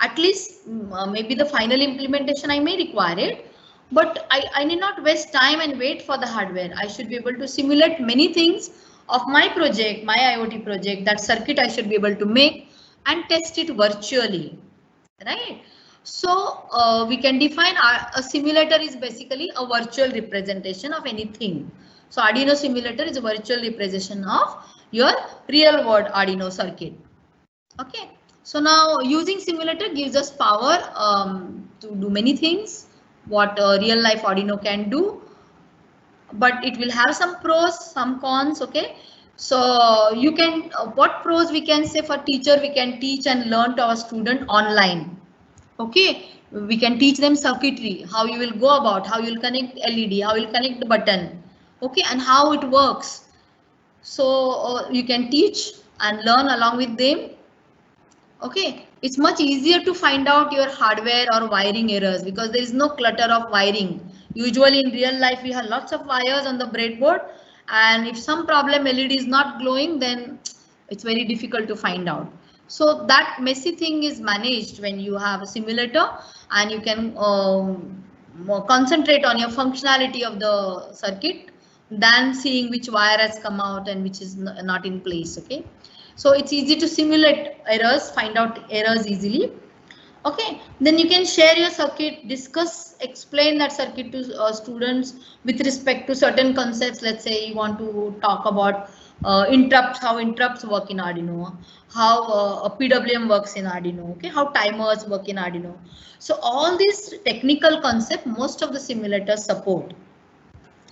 At least maybe the final implementation I may require it, but I need not waste time and wait for the hardware. I should be able to simulate many things of my project, my IoT project, that circuit I should be able to make and test it virtually, right? So we can define a simulator is basically a virtual representation of anything. So Arduino simulator is a virtual representation of your real world Arduino circuit. Okay, so now using simulator gives us power to do many things what real life Arduino can do, but it will have some pros, some cons. Okay, so you can what pros we can say for teacher, we can teach and learn to our student online. Okay, we can teach them circuitry, how you will go about, how you will connect LED, how you will connect the button, okay, and how it works. So you can teach and learn along with them. Okay, it's much easier to find out your hardware or wiring errors because there is no clutter of wiring. Usually in real life we have lots of wires on the breadboard, and if some problem LED is not glowing, then it's very difficult to find out. So that messy thing is managed when you have a simulator, and you can more concentrate on your functionality of the circuit than seeing which wire has come out and which is not in place. Okay, so it's easy to simulate errors, find out errors easily. Okay, then you can share your circuit, discuss, explain that circuit to students with respect to certain concepts. Let's say you want to talk about interrupts, how interrupts work in Arduino, how a PWM works in Arduino, okay, how timers work in Arduino. So all these technical concepts, most of the simulators support,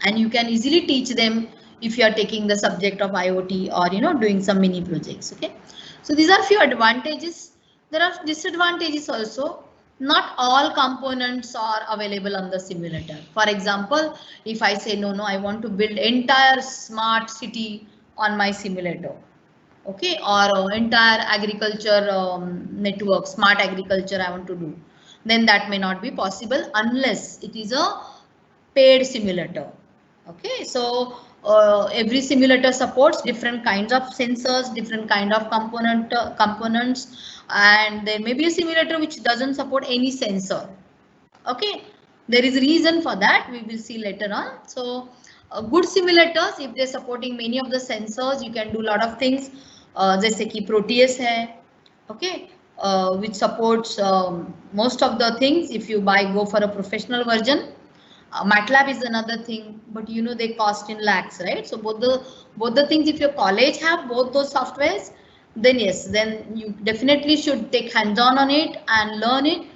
and you can easily teach them if you are taking the subject of IoT or doing some mini projects. Okay, so these are few advantages. There are disadvantages also. Not all components are available on the simulator. For example, if I say no, I want to build entire smart city on my simulator, okay, or entire agriculture network, smart agriculture I want to do, then that may not be possible unless it is a paid simulator. Okay, so every simulator supports different kinds of sensors, different kind of components, and there may be a simulator which doesn't support any sensor. Okay, there is a reason for that, we will see later on. So good simulators, if they're supporting many of the sensors, you can do a lot of things. जैसे कि Proteus है, okay, which supports most of the things. If you go for a professional version, MATLAB is another thing, but they cost in lakhs, right? So both the things, if your college have both those softwares, then yes, then you definitely should take hands-on on it and learn it.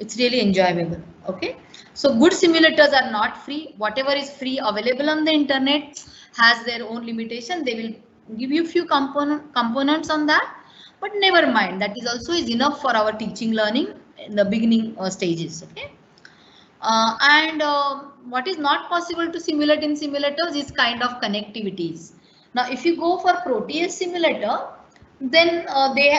It's really enjoyable. Okay, so good simulators are not free. Whatever is free available on the internet has their own limitation. They will give you few components on that, but never mind, that is also is enough for our teaching learning in the beginning stages. Okay, and what is not possible to simulate in simulators is kind of connectivities. Now if you go for Proteus simulator, then they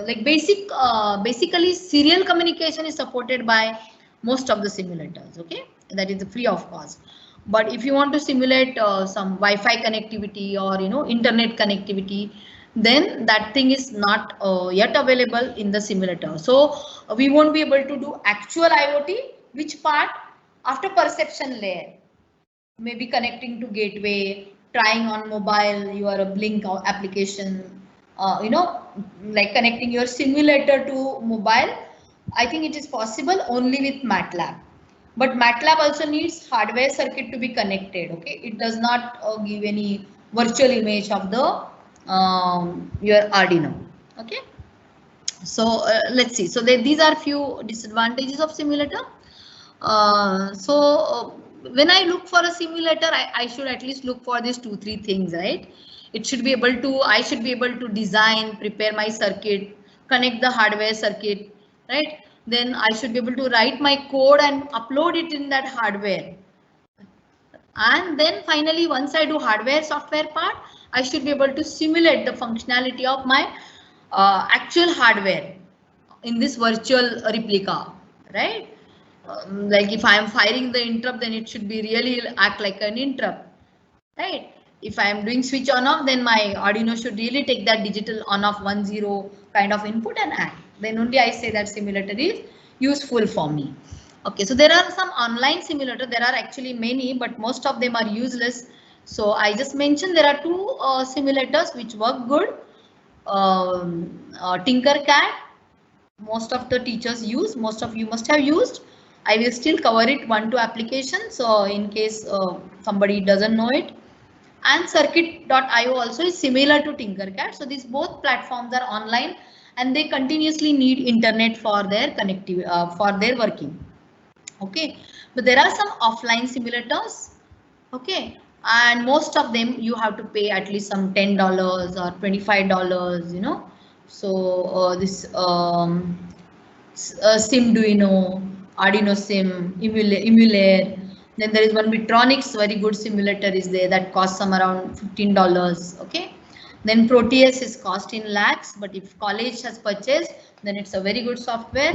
like basically serial communication is supported by most of the simulators. Okay, that is free of cost. But if you want to simulate some Wi-Fi connectivity or internet connectivity, then that thing is not yet available in the simulator. So we won't be able to do actual IoT. Which part? After perception layer, maybe connecting to gateway, trying on mobile your Blink application, like connecting your simulator to mobile. I think it is possible only with MATLAB. But MATLAB also needs hardware circuit to be connected. Okay, it does not give any virtual image of the your Arduino. Okay, So let's see. So these are few disadvantages of simulator. When I look for a simulator, I should at least look for these 2-3 things, right? It should be able to, I should be able to design, prepare my circuit, connect the hardware circuit, right? Then I should be able to write my code and upload it in that hardware. And then finally, once I do hardware software part, I should be able to simulate the functionality of my actual hardware in this virtual replica, right? Like if I am firing the interrupt, then it should be really act like an interrupt, right? If I am doing switch on off, then my Arduino should really take that digital on off 1-0 kind of input and act. Then only I say that simulator is useful for me. Okay, so there are some online simulator. There are actually many, but most of them are useless. So I just mentioned there are 2 simulators which work good. Tinkercad, most of the teachers use, most of you must have used. I will still cover it 1-2 applications, so in case somebody doesn't know it. And circuit.io also is similar to Tinkercad. So these both platforms are online and they continuously need internet for their connectivity, for their working. Okay, but there are some offline simulators. Okay, and most of them you have to pay at least some $10 or $25, you know. So this Simduino, Arduino Sim, Emulaire. Then there is one Bitronix, very good simulator is there that costs some around $15. Okay. Then Proteus is cost in lakhs, but if college has purchased, then it's a very good software.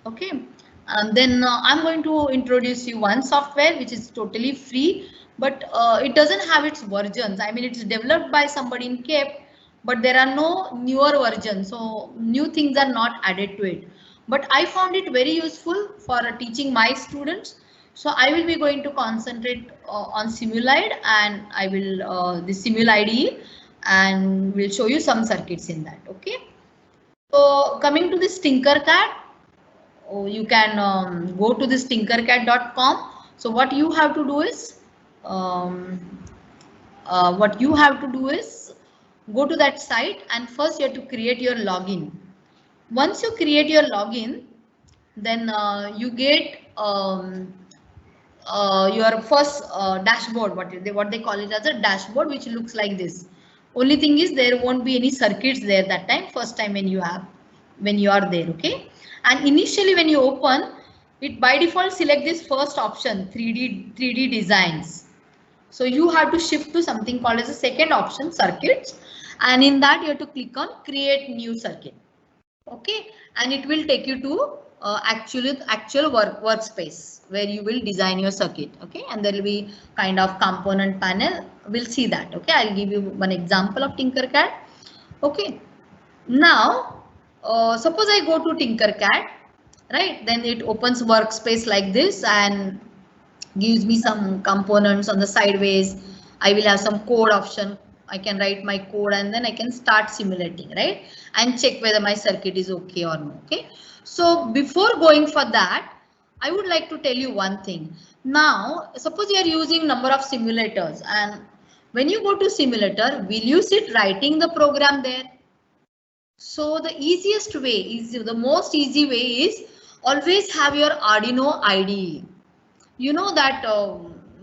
Okay. And then I'm going to introduce you one software which is totally free, but it doesn't have its versions. I mean, it's developed by somebody in CAPE, but there are no newer versions. So new things are not added to it. But I found it very useful for teaching my students. So I will be going to concentrate on Simulide, and I will the Simul IDE, and will show you some circuits in that. Okay. So coming to this Tinkercad, you can go to this tinkercad.com. So what you have to do is go to that site, and first you have to create your login. Once you create your login, then you get your first dashboard, what they call it as a dashboard, which looks like this. Only thing is there won't be any circuits there that time, first time when you are there. Okay, and initially when you open it, by default select this first option, 3D designs. So you have to shift to something called as a second option, circuits, and in that you have to click on create new circuit. Okay, and it will take you to actual workspace where you will design your circuit. Okay, and there will be kind of component panel. We'll see that. Okay, I'll give you one example of Tinkercad. Okay, now suppose I go to Tinkercad, right? Then it opens workspace like this and gives me some components on the sideways. I will have some code option. I can write my code and then I can start simulating, right? And check whether my circuit is okay or no. Okay. So before going for that, I would like to tell you one thing. Now, suppose you are using number of simulators, and when you go to simulator, will you sit writing the program there? So the easiest way is, the most easy way is always have your Arduino IDE. You know that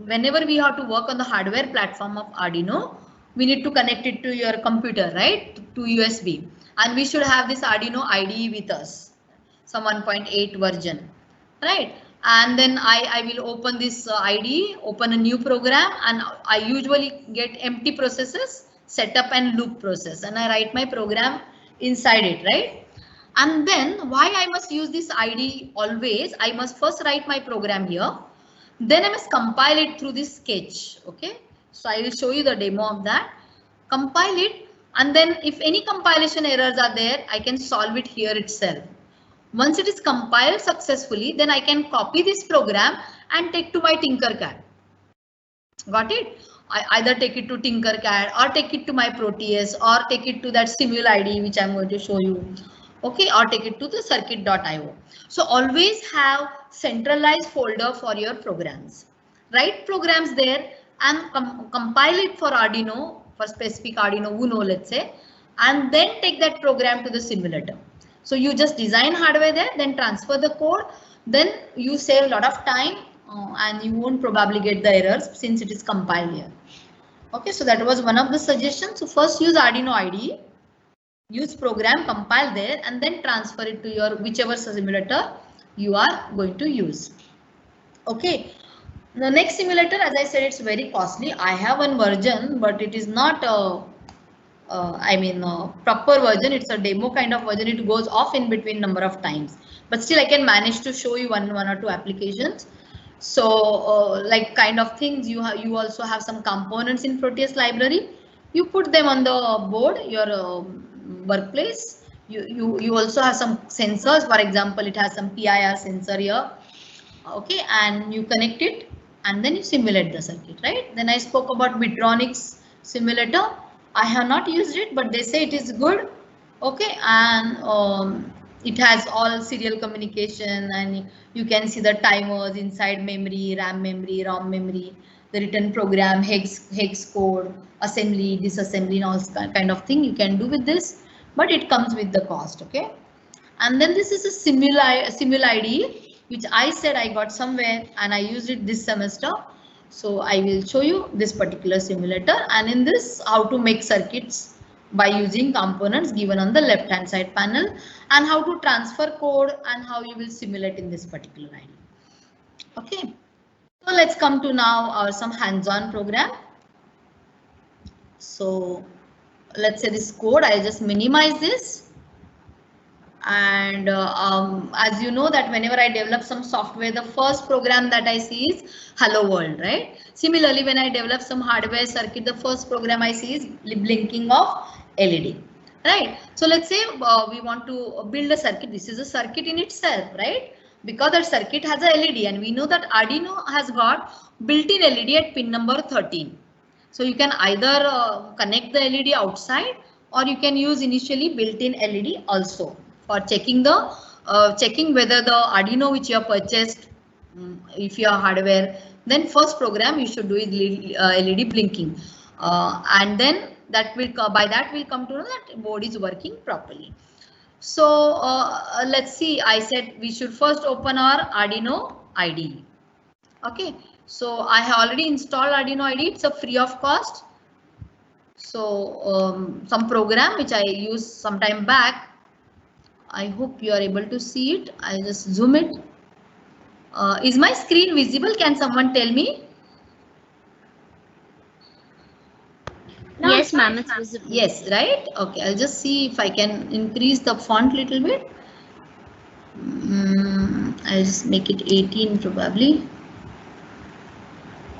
whenever we have to work on the hardware platform of Arduino, we need to connect it to your computer, right? To USB, and we should have this Arduino IDE with us, some 1.8 version, right? And then I will open this IDE, open a new program, and I usually get empty processes, setup and loop process, and I write my program inside it, right? And then why I must use this IDE always, I must first write my program here, then I must compile it through this sketch. Okay, so I will show you the demo of that. Compile it, and then if any compilation errors are there, I can solve it here itself. Once it is compiled successfully, then I can copy this program and take to my Tinkercad. Got it? I either take it to Tinkercad or take it to my Proteus or take it to that Simul IDE, which I'm going to show you. Okay, or take it to the circuit.io. So always have centralized folder for your programs. Write programs there and compile it for Arduino, for specific Arduino Uno, let's say, and then take that program to the simulator. So you just design hardware there, then transfer the code, then you save a lot of time and you won't probably get the errors since it is compiled here. Okay, so that was one of the suggestions. So first use Arduino IDE, use program, compile there, and then transfer it to your whichever simulator you are going to use. Okay, the next simulator, as I said, it's very costly. I have one version, but it is not proper version. It's a demo kind of version. It goes off in between number of times, but still I can manage to show you one or two applications. So like kind of things, you also have some components in Proteus library. You put them on the board, your workplace. You also have some sensors. For example, it has some PIR sensor here. Okay, and you connect it and then you simulate the circuit, right? Then I spoke about Bitronix simulator. I have not used it, but they say it is good. Okay, and it has all serial communication, and you can see the timers inside memory, RAM memory, ROM memory, the written program, hex code, assembly, disassembly, and all kind of thing you can do with this, but it comes with the cost. Okay, and then this is a Simul IDE, which I said I got somewhere and I used it this semester. So I will show you this particular simulator, and in this how to make circuits by using components given on the left hand side panel, and how to transfer code and how you will simulate in this particular IDE. Okay, so let's come to now our some hands-on program. So let's say this code, I'll just minimize this. And as you know that whenever I develop some software, the first program that I see is Hello World, right? Similarly, when I develop some hardware circuit, the first program I see is blinking of LED, right? So let's say we want to build a circuit. This is a circuit in itself, right? Because that circuit has a LED, and we know that Arduino has got built-in LED at pin number 13. So you can either connect the LED outside, or you can use initially built-in LED also for checking the checking whether the Arduino which you have purchased, if you are hardware, then first program you should do is LED blinking, and then that will by that will come to know that board is working properly. So let's see, I said we should first open our Arduino IDE. Okay, so I have already installed Arduino IDE. It's a free of cost. So some program which I used some time back. I hope you are able to see it. I'll just zoom it. Is my screen visible? Can someone tell me? No, yes, ma'am, it's visible. Yes, right? Okay, I'll just see if I can increase the font a little bit. I'll just make it 18 probably.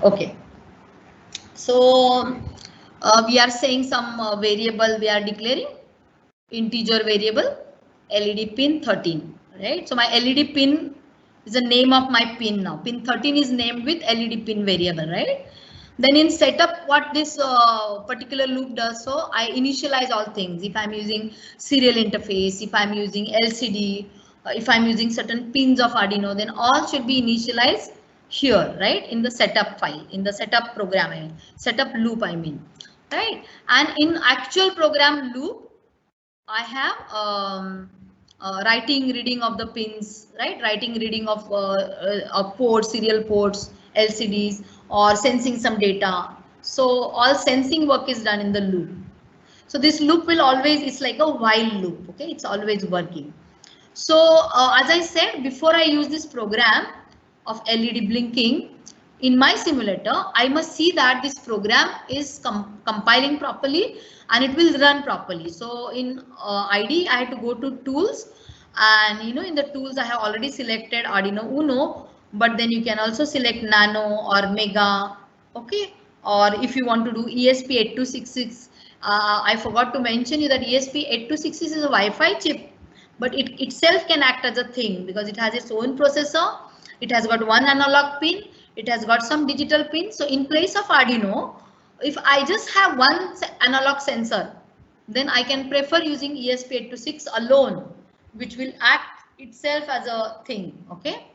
Okay. So we are saying some variable we are declaring, integer variable. LED pin 13, right? So my LED pin is the name of my pin now. Pin 13 is named with LED pin variable, right? Then in setup, what this particular loop does, so I initialize all things. If I'm using serial interface, if I'm using LCD, if I'm using certain pins of Arduino, then all should be initialized here, right? In the setup file, in the setup program, I mean, setup loop, I mean, right? And in actual program loop, I have writing, reading of the pins, right? Writing, reading of ports, serial ports, LCDs, or sensing some data. So all sensing work is done in the loop. So this loop will always, it's like a while loop, okay? It's always working. So as I said, before I use this program of LED blinking, in my simulator, I must see that this program is compiling properly and it will run properly. So in IDE, I had to go to tools, and in the tools I have already selected Arduino Uno, but then you can also select Nano or Mega, okay? Or if you want to do ESP8266, I forgot to mention you that ESP8266 is a Wi-Fi chip, but it itself can act as a thing because it has its own processor. It has got one analog pin. It has got some digital pins. So in place of Arduino, if I just have one analog sensor, then I can prefer using ESP8266 alone, which will act itself as a thing. Okay.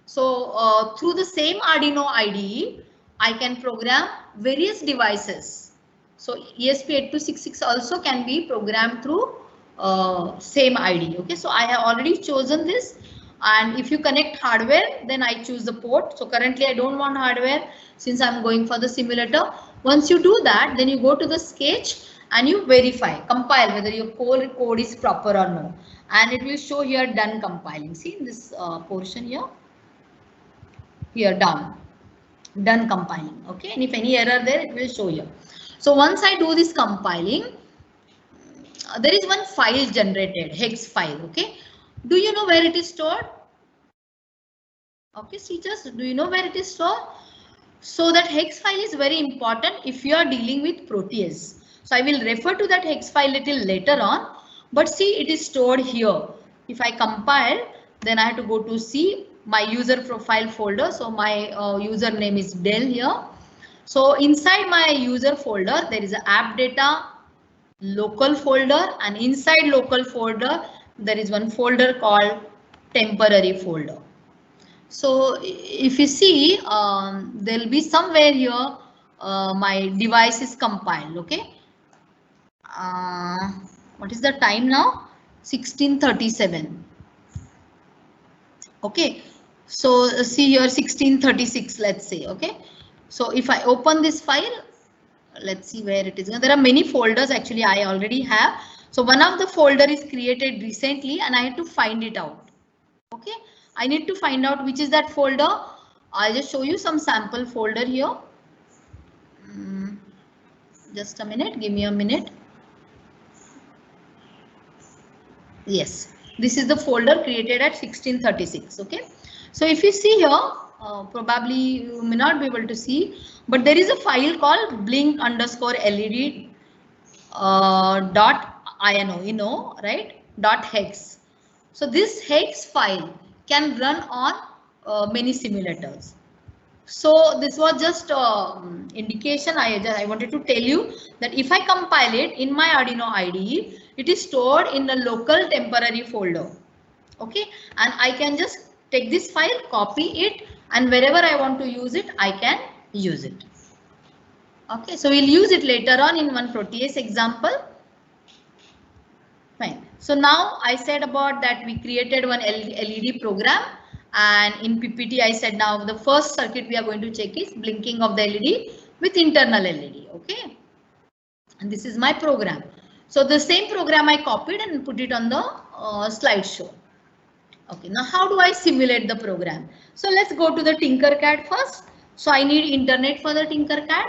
So through the same Arduino IDE, I can program various devices. So ESP8266 also can be programmed through same ID. Okay, so I have already chosen this, and if you connect hardware, then I choose the port. So currently I don't want hardware since I'm going for the simulator. Once you do that, then you go to the sketch and you verify, compile whether your code is proper or no, and it will show here done compiling. See in this portion here done compiling. Okay, and if any error there, it will show here. So once I do this compiling, there is one file generated, hex file. Okay, do you know where it is stored? Okay, teachers, do you know where it is stored? So that hex file is very important if you are dealing with Proteus. So I will refer to that hex file little later on, but see it is stored here. If I compile, then I have to go to see my user profile folder. So my username is Dell here. So inside my user folder, there is an app data local folder, and inside local folder, there is one folder called temporary folder. So if you see, there will be somewhere here my device is compiled. Okay, what is the time now? 16:37. Okay, so see here 16:36, let's say. Okay, so if I open this file, let's see where it is. There are many folders actually I already have. So one of the folder is created recently and I had to find it out. Okay, I need to find out which is that folder. I'll just show you some sample folder here. Just a minute, give me a minute. Yes, this is the folder created at 16:36. Okay, so if you see here, probably you may not be able to see, but there is a file called blink_led .ino, right? .hex. So this hex file can run on many simulators. So this was just indication. I wanted to tell you that if I compile it in my Arduino IDE, it is stored in a local temporary folder. Okay, and I can just take this file, copy it, and wherever I want to use it, I can use it. Okay, so we'll use it later on in one Proteus example. Fine. So now I said about that we created one LED program, and in PPT I said now the first circuit we are going to check is blinking of the LED with internal LED. Okay, and this is my program. So the same program I copied and put it on the slideshow. Okay, now how do I simulate the program? So let's go to the Tinkercad first. So I need internet for the Tinkercad,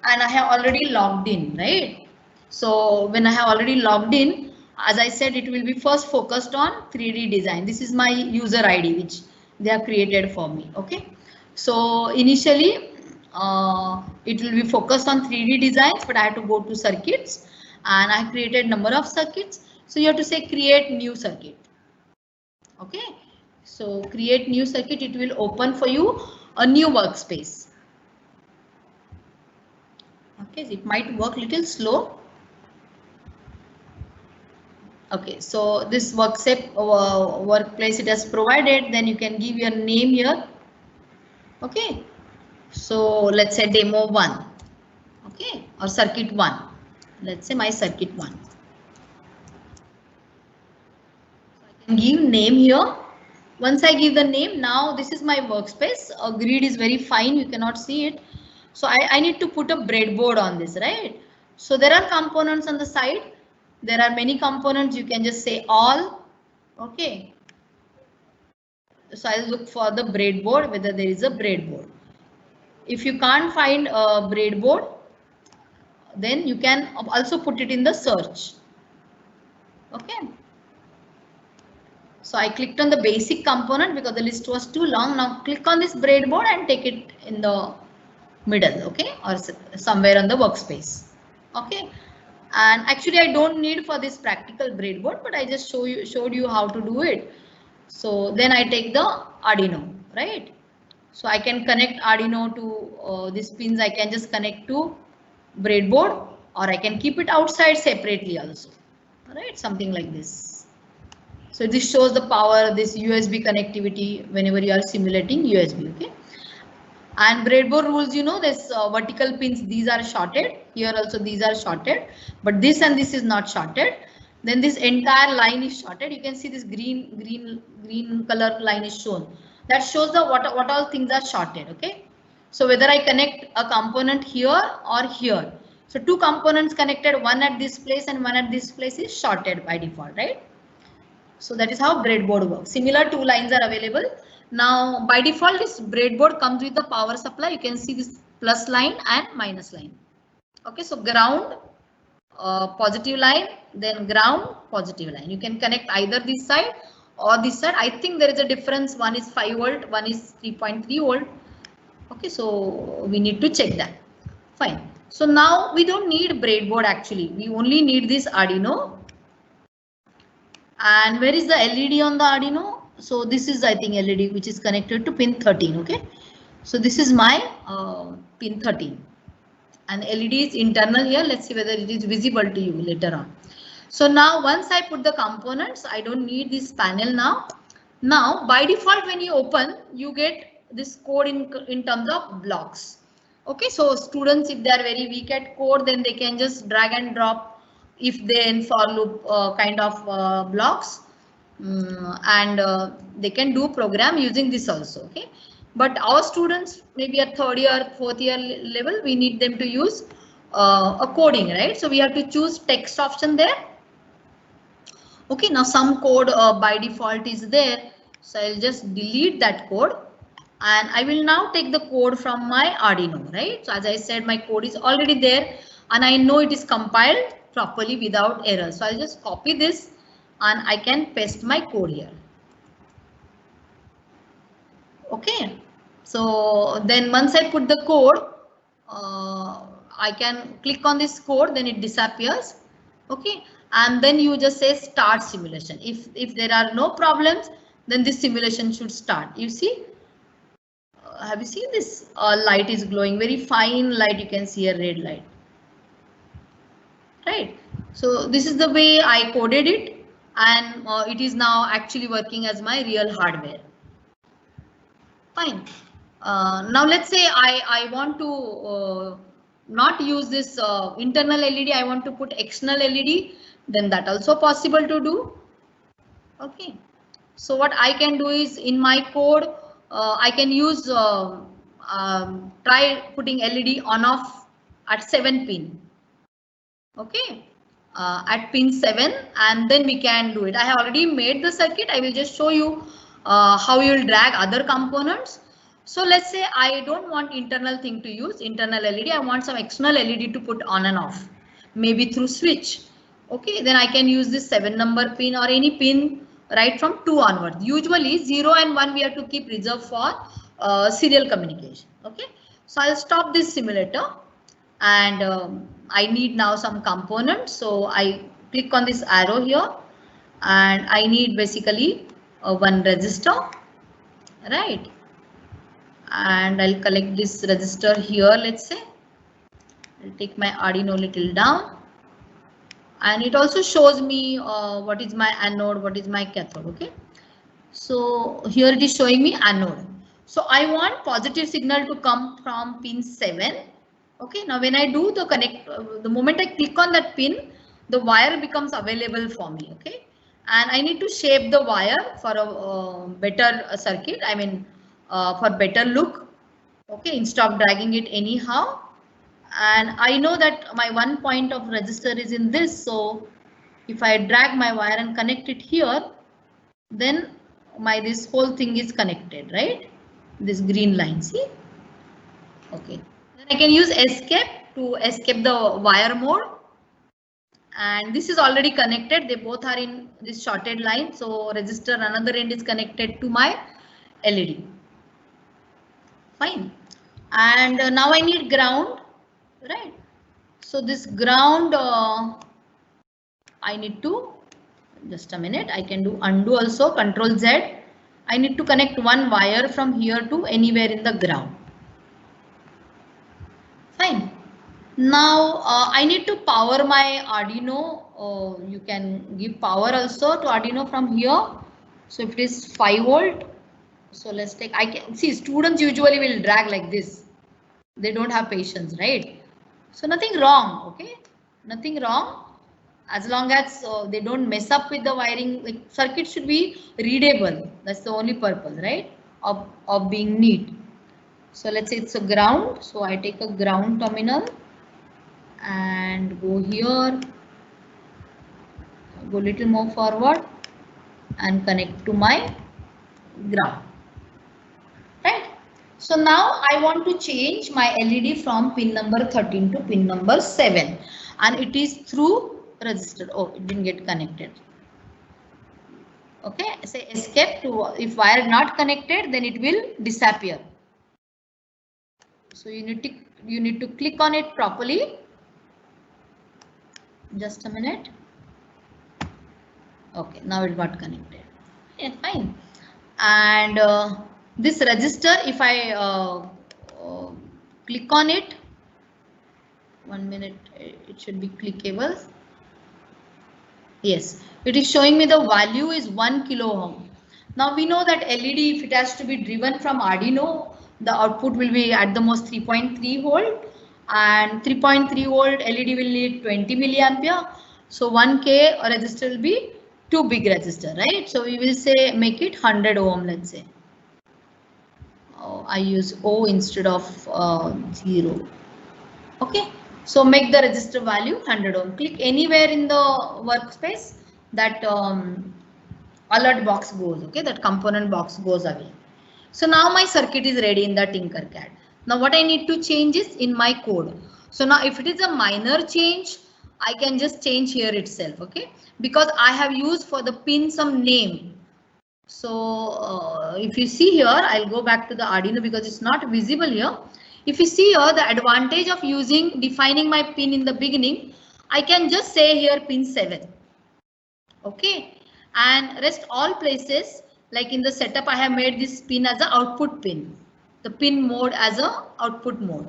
and I have already logged in, right? So when I have already logged in, as I said, it will be first focused on 3D design. This is my user ID which they have created for me. Okay, so initially it will be focused on 3D designs, but I have to go to circuits, and I created number of circuits. So you have to say create new circuit. Okay, so create new circuit, it will open for you a new workspace. Okay, so it might work little slow. Okay, so this workplace it has provided, then you can give your name here. Okay, so let's say demo 1. Okay, or circuit 1. Let's say my circuit 1. Give name here. Once I give the name, now this is my workspace. A grid is very fine, you cannot see it. So I need to put a breadboard on this, right? So there are components on the side. There are many components, you can just say all. Okay. So I'll look for the breadboard, whether there is a breadboard. If you can't find a breadboard, then you can also put it in the search. Okay. So I clicked on the basic component because the list was too long. Now click on this breadboard and take it in the middle, okay, or somewhere on the workspace. Okay, and actually I don't need for this practical breadboard, but I just showed you how to do it. So then I take the Arduino, right? So I can connect Arduino to these pins. I can just connect to breadboard, or I can keep it outside separately also, right? Something like this. So this shows the power, this USB connectivity whenever you are simulating USB, okay? And breadboard rules, you know, this vertical pins, these are shorted. Here also these are shorted, but this and this is not shorted. then this entire line is shorted. You can see this green color line is shown. That shows the what all things are shorted. Okay, so whether I connect a component here or here. So two components connected, one at this place and one at this place is shorted by default, right? So that is how breadboard works. Similar two lines are available. Now by default this breadboard comes with the power supply. You can see this plus line and minus line. Okay, so ground, positive line, then ground, positive line. You can connect either this side or this side. I think there is a difference. One is 5 volt, one is 3.3 volt. Okay, so we need to check that. Fine. So now we don't need breadboard actually. We only need this Arduino. And where is the LED on the Arduino? So this is, I think, LED which is connected to pin 13. Okay, so this is my pin 13. And LED is internal here. Let's see whether it is visible to you later on. So now once I put the components, I don't need this panel now. Now by default when you open, you get this code in terms of blocks. Okay, so students, if they are very weak at code, then they can just drag and drop if they in for loop kind of blocks, and they can do program using this also. Okay, but our students maybe at third year, fourth year level, we need them to use a coding, right? So we have to choose text option there. Okay, now some code by default is there, so I'll just delete that code. And I will now take the code from my Arduino, right? So as I said, my code is already there and I know it is compiled properly without error. So I'll just copy this and I can paste my code here. Okay, so then once I put the code, I can click on this code, then it disappears. Okay, and then you just say start simulation. If there are no problems, then this simulation should start. You see, have you seen this light is glowing, very fine light, you can see a red light, right? So this is the way I coded it, and it is now actually working as my real hardware. Fine. Now let's say I want to not use this internal LED, I want to put external LED, then that also possible to do. Okay, so what I can do is in my code, I can use try putting LED on off at 7 pin. Okay, at pin 7, and then we can do it. I have already made the circuit. I will just show you how you will drag other components. So let's say I don't want internal thing to use, internal LED. I want some external LED to put on and off, maybe through switch. Okay, then I can use this 7 number pin or any pin right from 2 onwards. Usually 0 and 1 we have to keep reserved for serial communication. Okay, so I'll stop this simulator, and I need now some components. So I click on this arrow here, and I need basically one resistor, right? And I'll collect this resistor here. Let's say I'll take my Arduino little down. And it also shows me what is my anode, what is my cathode. Okay, so here it is showing me anode. So I want positive signal to come from pin 7. Okay, now when I do the connect, the moment I click on that pin, the wire becomes available for me. Okay, and I need to shape the wire for a better circuit. I mean, for better look. Okay, instead of dragging it anyhow. And I know that my 1 point of resistor is in this, so if I drag my wire and connect it here, then this whole thing is connected, right? This green line, see? Okay, then I can use escape to escape the wire mode, and this is already connected. They both are in this shorted line, so resistor another end is connected to my LED. Fine, and now I need ground. Right, so this ground, I need to, just a minute, I can do undo also, Control Z. I need to connect one wire from here to anywhere in the ground. Fine. Now I need to power my Arduino. You can give power also to Arduino from here. So if it is 5 volt, so let's take, I can see students usually will drag like this. They don't have patience, right? So nothing wrong, okay, nothing wrong. as long as they don't mess up with the wiring. Like, circuit should be readable. That's the only purpose, right, of being neat. So let's say it's a ground. So I take a ground terminal and go here, go little more forward and connect to my ground. Right. So now I want to change my LED from pin number 13 to pin number 7, and it is through resistor. Oh, it didn't get connected. Okay, say escape to, if wire not connected, then it will disappear. So you need to click on it properly. Just a minute. Okay, now it got connected. Yeah, fine. And this resistor, if I click on it, 1 minute, it should be clickable. Yes, it is showing me the value is 1 kilo ohm. Now we know that LED, if it has to be driven from Arduino, the output will be at the most 3.3 volt, and 3.3 volt LED will need 20 milliampere. So 1K resistor will be too big resistor, right? So we will say make it 100 ohm, let's say. Oh, I use O instead of 0. Okay. So make the resistor value 100 ohm. Click anywhere in the workspace, that alert box goes. Okay, that component box goes away. So now my circuit is ready in the Tinkercad. Now what I need to change is in my code. So now if it is a minor change, I can just change here itself. Okay, because I have used for the pin some name. So if you see here, I'll go back to the Arduino because it's not visible here. If you see here, the advantage of defining my pin in the beginning, I can just say here pin 7. Okay, and rest all places, like in the setup, I have made this pin as an output pin, the pin mode as a output mode.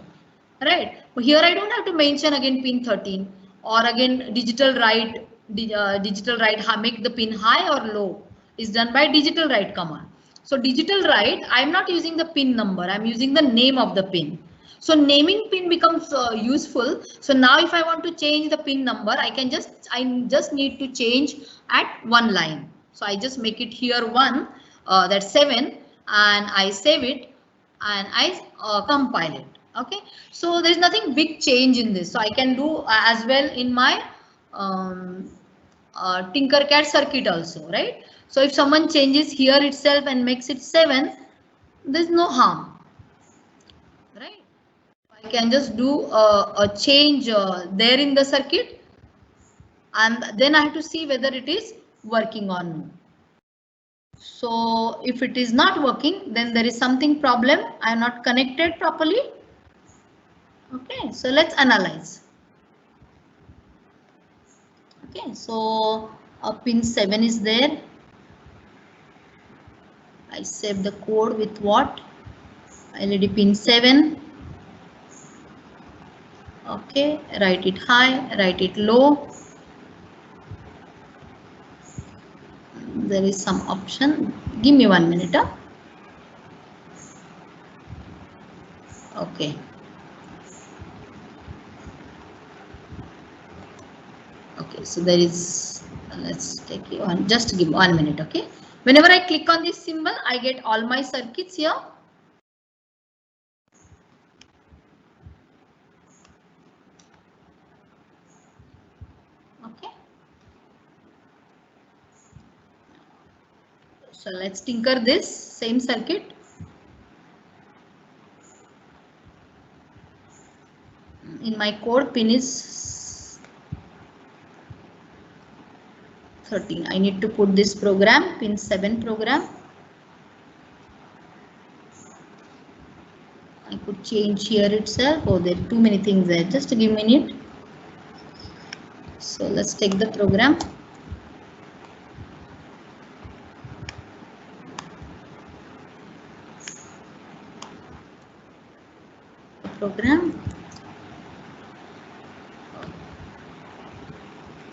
Right. Here I don't have to mention again pin 13 or again digital write, make the pin high or low is done by digital write command. So digital write, I'm not using the pin number, I'm using the name of the pin. So naming pin becomes useful. So now if I want to change the pin number, I just need to change at one line. So I just make it here 1, that's 7, and I save it and I compile it. Okay, so there is nothing big change in this. So I can do as well in my Tinkercad circuit also, right? So if someone changes here itself and makes it 7, there's no harm, right? I can just do a change there in the circuit, and then I have to see whether it is working or not. So if it is not working, then there is something problem. I am not connected properly. Okay, so let's analyze. Okay, so pin 7 is there. I save the code with what? LED pin 7. Okay, write it high, write it low. There is some option. Give me 1 minute. Okay. Okay, so there is, let's take it on, just give 1 minute. Okay, whenever I click on this symbol, I get all my circuits here. Okay, so let's tinker this same circuit. In my code, pin is 13. I need to put this program, pin 7 program. I could change here itself. Oh, there are too many things there. Just give me a minute. So let's take the program.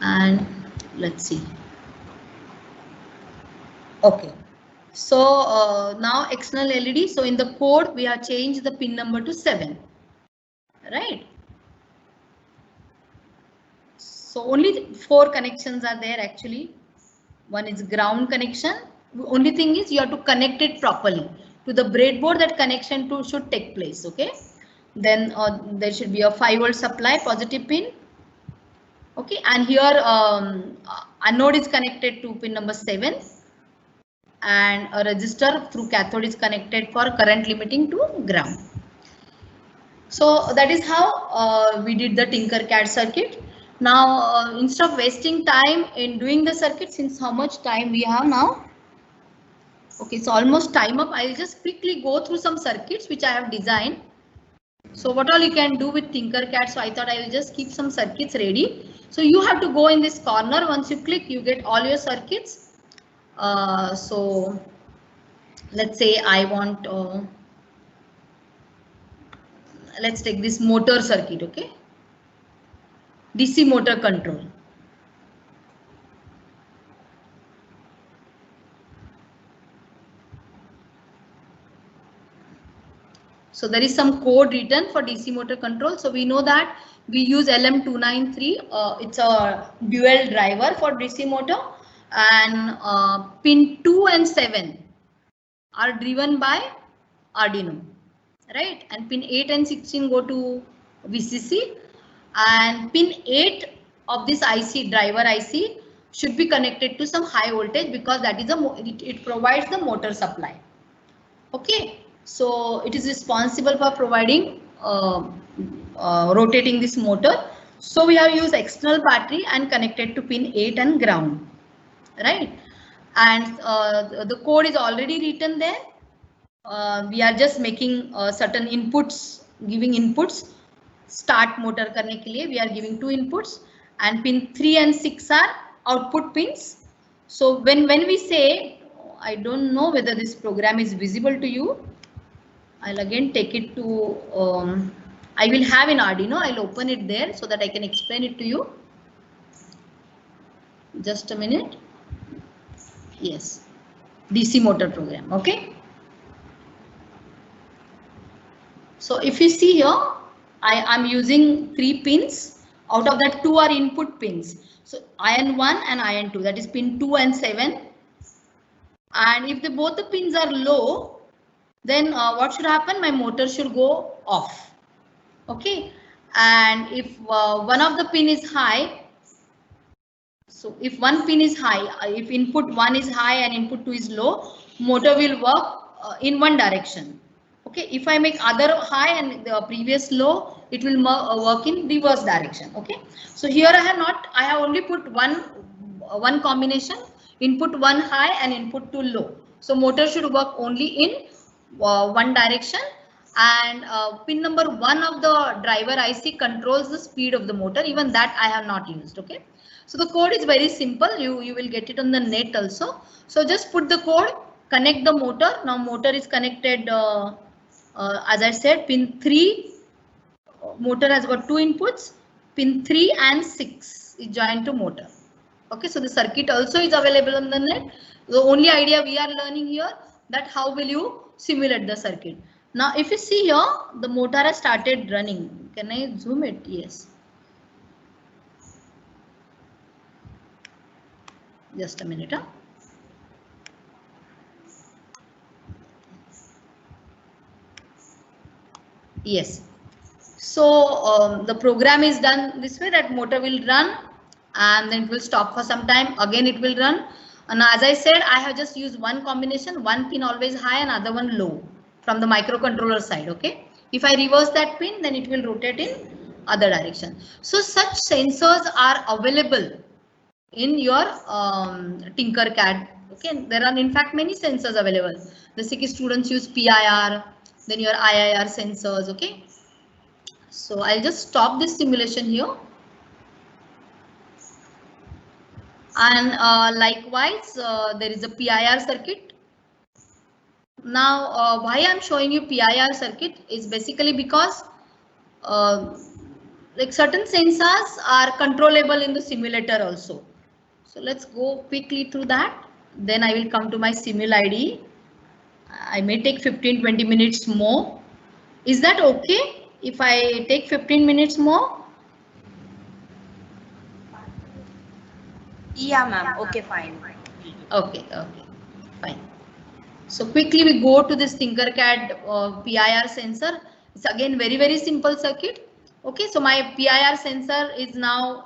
And let's see. Okay, so now external LED. So in the code, we have changed the pin number to 7, right? So only 4 connections are there actually. One is ground connection. Only thing is you have to connect it properly to the breadboard. That connection to should take place. Okay. Then there should be a 5-volt supply, positive pin. Okay, and here anode is connected to pin number 7, and a resistor through cathode is connected for current limiting to ground. So that is how we did the Tinkercad circuit. Now instead of wasting time in doing the circuit, since how much time we have now? Okay, it's almost time up. I'll just quickly go through some circuits which I have designed. So what all you can do with Tinkercad? So I thought I will just keep some circuits ready. So you have to go in this corner. Once you click, you get all your circuits. So let's say I want, let's take this motor circuit, okay? DC motor control. So there is some code written for DC motor control. So we know that we use LM293. It's a dual driver for DC motor, and pin 2 and 7 are driven by Arduino, right? And pin 8 and 16 go to VCC, and pin 8 of this IC, driver IC, should be connected to some high voltage because that is it provides the motor supply. Okay. So it is responsible for providing rotating this motor. So we have used external battery and connected to pin 8 and ground, right? And the code is already written there. We are just making certain inputs, giving inputs. Start motor करने के लिए we are giving 2 inputs, and pin 3 and 6 are output pins. So when we say, I don't know whether this program is visible to you. I'll again take it to, I will have in Arduino, I'll open it there so that I can explain it to you. Just a minute. Yes, DC motor program, okay. So if you see here, I'm using 3 pins. Out of that, 2 are input pins. So IN 1 and IN 2, that is pin 2 and 7. And if both the pins are low, then what should happen? My motor should go off. Okay. And if one of the pin is high, so if one pin is high, if input 1 is high and input 2 is low, motor will work in one direction. Okay. If I make other high and the previous low, it will work in reverse direction. Okay. So here I have only put one combination, input 1 high and input 2 low. So motor should work only in one direction, and pin number 1 of the driver IC controls the speed of the motor. Even that I have not used. Okay, so the code is very simple. You will get it on the net also. So just put the code, connect the motor. Now motor is connected, as I said, pin 3. Motor has got 2 inputs. Pin 3 and 6 is joined to motor. Okay, so the circuit also is available on the net. The only idea we are learning here, that how will you simulate the circuit. Now if you see here, the motor has started running. Can I zoom it? Yes. Just a minute. Yes. So the program is done this way, that motor will run and then it will stop for some time. Again it will run. And as I said, I have just used one combination, one pin always high and other one low from the microcontroller side. Okay. If I reverse that pin, then it will rotate in other direction. So such sensors are available in your Tinkercad. Okay. There are in fact many sensors available. Basically students use PIR, then your IIR sensors. Okay. So I'll just stop this simulation here. And likewise, there is a PIR circuit. Now, why I'm showing you PIR circuit is basically because like certain sensors are controllable in the simulator also. So let's go quickly through that. Then I will come to my Simul ID. I may take 15-20 minutes more. Is that okay if I take 15 minutes more? Yeah, ma'am. Okay, fine. Okay, fine. So quickly we go to this Tinkercad PIR sensor. It's again very simple circuit. Okay, so my PIR sensor is now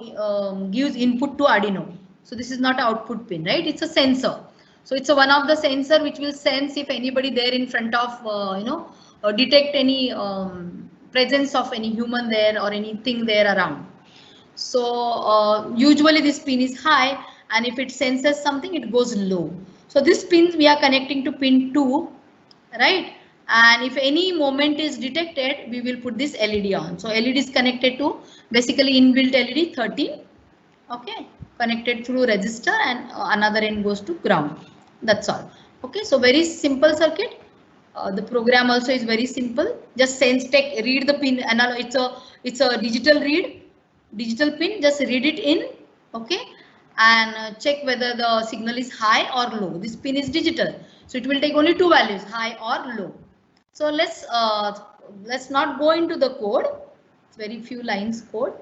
gives input to Arduino. So this is not output pin, right? It's a sensor. So it's one of the sensor which will sense if anybody there in front of detect any presence of any human there or anything there around. So usually this pin is high, and if it senses something, it goes low. So this pin we are connecting to pin 2, right? And if any moment is detected, we will put this LED on. So LED is connected to basically inbuilt LED 13. Okay, connected through resistor, and another end goes to ground. That's all. Okay, so very simple circuit. The program also is very simple. Just sense take, read the pin, and it's a digital pin. Just read it in. Okay, and check whether the signal is high or low. This pin is digital, so it will take only two values, high or low. So let's not go into the code. It's very few lines code,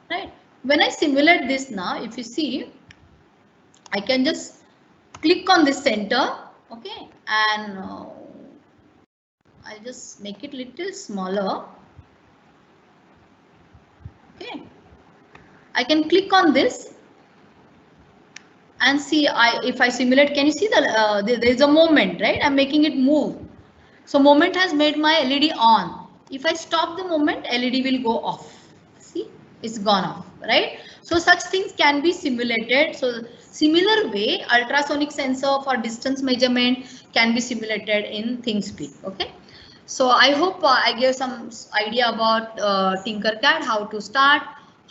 right? When I simulate this now, if you see, I can just click on this center, okay, and I'll just make it little smaller. Okay, I can click on this and see. If I simulate, can you see there is a movement, right? I'm making it move. So moment has made my LED on. If I stop the moment, LED will go off. See, it's gone off, right? So such things can be simulated. So similar way, ultrasonic sensor for distance measurement can be simulated in ThinkSpeed. Okay. So I hope I gave some idea about Tinkercad, how to start,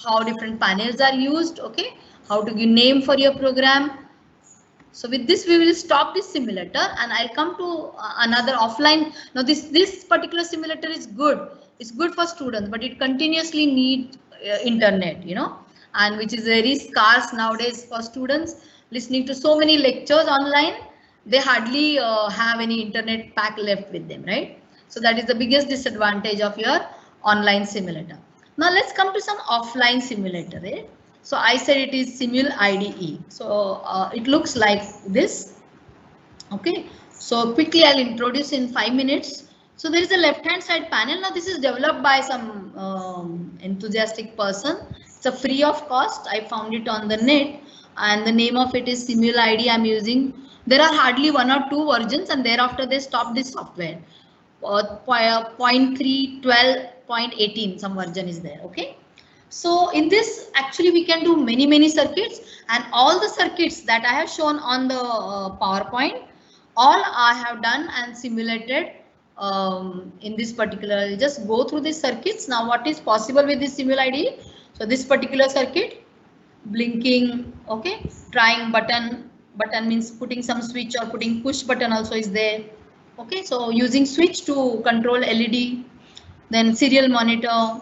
how different panels are used. Okay, how to give name for your program. So with this, we will stop this simulator, and I'll come to another offline. Now this particular simulator is good. It's good for students, but it continuously need internet, and which is very scarce nowadays for students. Listening to so many lectures online, they hardly have any internet pack left with them, right? So that is the biggest disadvantage of your online simulator. Now let's come to some offline simulator, right? So I said it is Simul IDE. So it looks like this. Okay. So quickly I'll introduce in 5 minutes. So there is a left hand side panel. Now this is developed by some enthusiastic person. It's a free of cost. I found it on the net, and the name of it is Simul IDE. I'm using. There are hardly 1 or 2 versions, and thereafter they stopped this software. 0.3, 12, 0.18, some version is there. Okay. So in this, actually we can do many circuits, and all the circuits that I have shown on the PowerPoint, all I have done and simulated in this particular. Just go through these circuits. Now what is possible with this Simul IDE? So this particular circuit, blinking, okay, trying button means putting some switch, or putting push button also is there. Okay, so using switch to control LED, then serial monitor.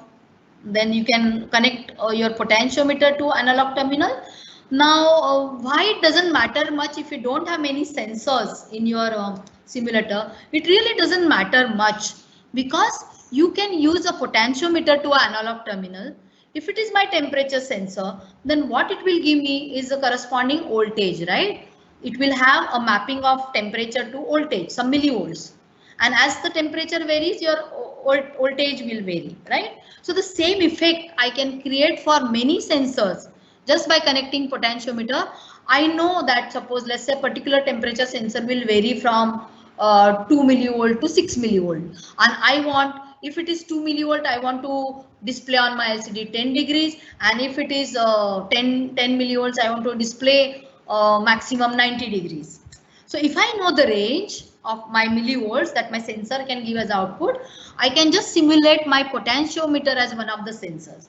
Then you can connect your potentiometer to analog terminal. Now, why it doesn't matter much if you don't have many sensors in your simulator? It really doesn't matter much, because you can use a potentiometer to an analog terminal. If it is my temperature sensor, then what it will give me is a corresponding voltage, right? It will have a mapping of temperature to voltage, some millivolts. And as the temperature varies, your voltage will vary, right? So the same effect I can create for many sensors just by connecting potentiometer. I know that suppose let's say particular temperature sensor will vary from 2 millivolt to 6 millivolt, and I want, if it is 2 millivolt, I want to display on my LCD 10 degrees, and if it is 10 millivolts, I want to display maximum 90 degrees. So if I know the range of my millivolts that my sensor can give as output, I can just simulate my potentiometer as one of the sensors.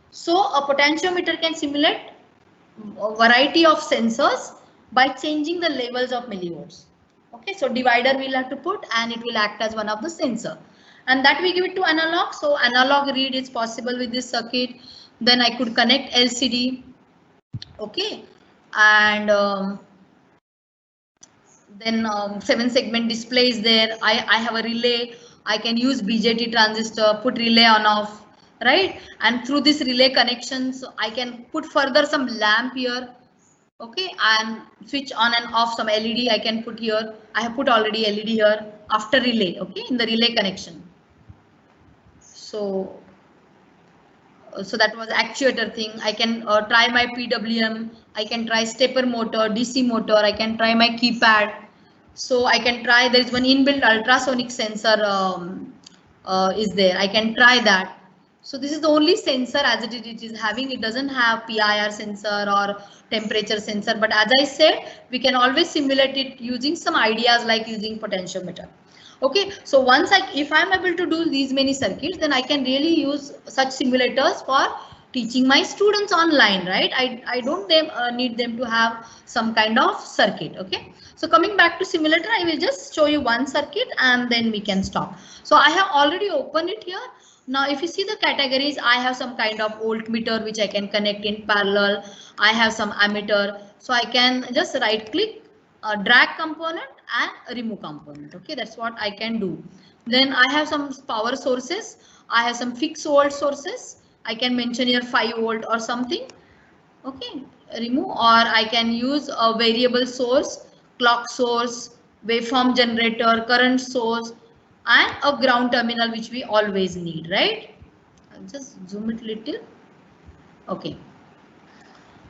So a potentiometer can simulate a variety of sensors by changing the levels of millivolts. Okay, so divider we'll have to put, and it will act as one of the sensor, and that we give it to analog. So analog read is possible with this circuit. Then I could connect LCD. Okay, and then 7-segment display is there. I have a relay. I can use BJT transistor, put relay on off, right? And through this relay connection, so I can put further some lamp here. Okay, and switch on and off some LED I can put here. I have put already LED here after relay, okay, in the relay connection. So that was actuator thing. I can try my PWM, I can try stepper motor, DC motor, I can try my keypad. So I can try, there is one inbuilt ultrasonic sensor is there. I can try that. So this is the only sensor as it is having. It doesn't have PIR sensor or temperature sensor. But as I said, we can always simulate it using some ideas like using potentiometer. Okay, so once if I'm able to do these many circuits, then I can really use such simulators for teaching my students online, right? I don't need them to have some kind of circuit. Okay, so coming back to simulator, I will just show you one circuit and then we can stop. So I have already opened it here. Now if you see the categories, I have some kind of voltmeter which I can connect in parallel. I have some ammeter, so I can just right click, drag component and remove component. Okay, that's what I can do. Then I have some power sources. I have some fixed volt sources. I can mention here 5 volt or something. Okay, remove, or I can use a variable source, clock source, waveform generator, current source, and a ground terminal which we always need, right? I'll just zoom it little. Okay.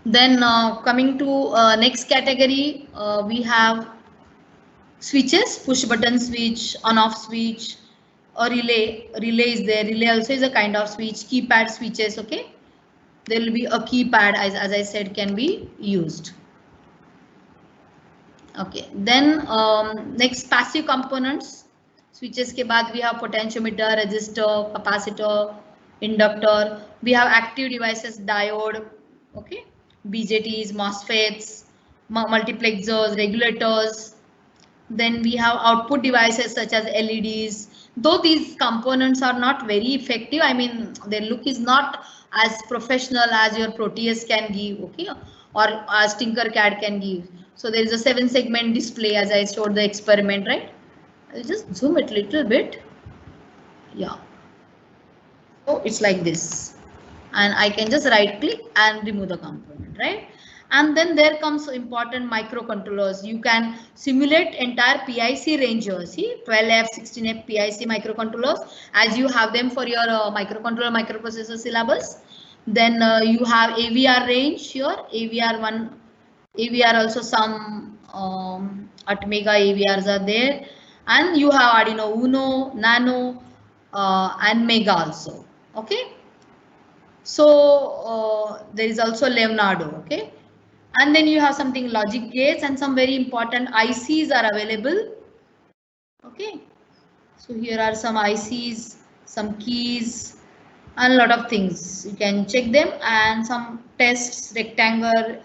Then coming to next category, we have switches, push button switch, on off switch, or relay. Relay is there. Relay also is a kind of switch. Keypad switches. Okay, there will be a keypad, as I said, can be used. Okay, then next passive components. Switches के बाद we have potentiometer, resistor, capacitor, inductor. We have active devices, diode. Okay, BJTs, MOSFETs, multiplexers, regulators. Then we have output devices such as LEDs. Though these components are not very effective, I mean their look is not as professional as your Proteus can give, okay, or as Tinkercad can give. So there is a 7-segment display as I showed the experiment, right? I'll just zoom it a little bit. Yeah. So it's like this, and I can just right click and remove the component, right? And then there comes important microcontrollers. You can simulate entire PIC range here. See, 12F, 16F PIC microcontrollers, as you have them for your microcontroller microprocessor syllabus. Then you have AVR range here, AVR1, AVR also some Atmega AVRs are there. And you have Arduino Uno, Nano, and Mega also. Okay. So there is also Leonardo. Okay. And then you have something logic gates and some very important ICs are available. Okay. So here are some ICs, some keys, and a lot of things. You can check them, and some tests, rectangle,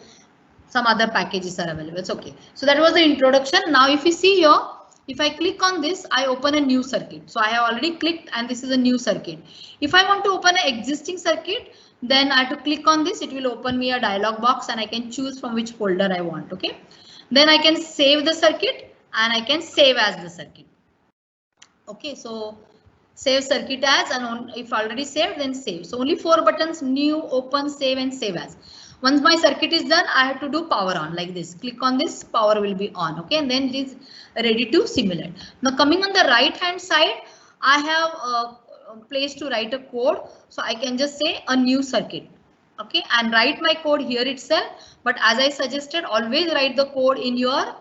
some other packages are available. It's okay. So that was the introduction. Now if you see here, if I click on this, I open a new circuit. So I have already clicked and this is a new circuit. If I want to open an existing circuit, then I have to click on this. It will open me a dialog box and I can choose from which folder I want. Okay. Then I can save the circuit and I can save as the circuit. Okay. So save circuit as, and if already saved, then save. So only 4 buttons: new, open, save, and save as. Once my circuit is done, I have to do power on like this. Click on this, power will be on. Okay, and then it is ready to simulate. Now coming on the right hand side, I have a place to write a code. So I can just say a new circuit. Okay, and write my code here itself. But as I suggested, always write the code in your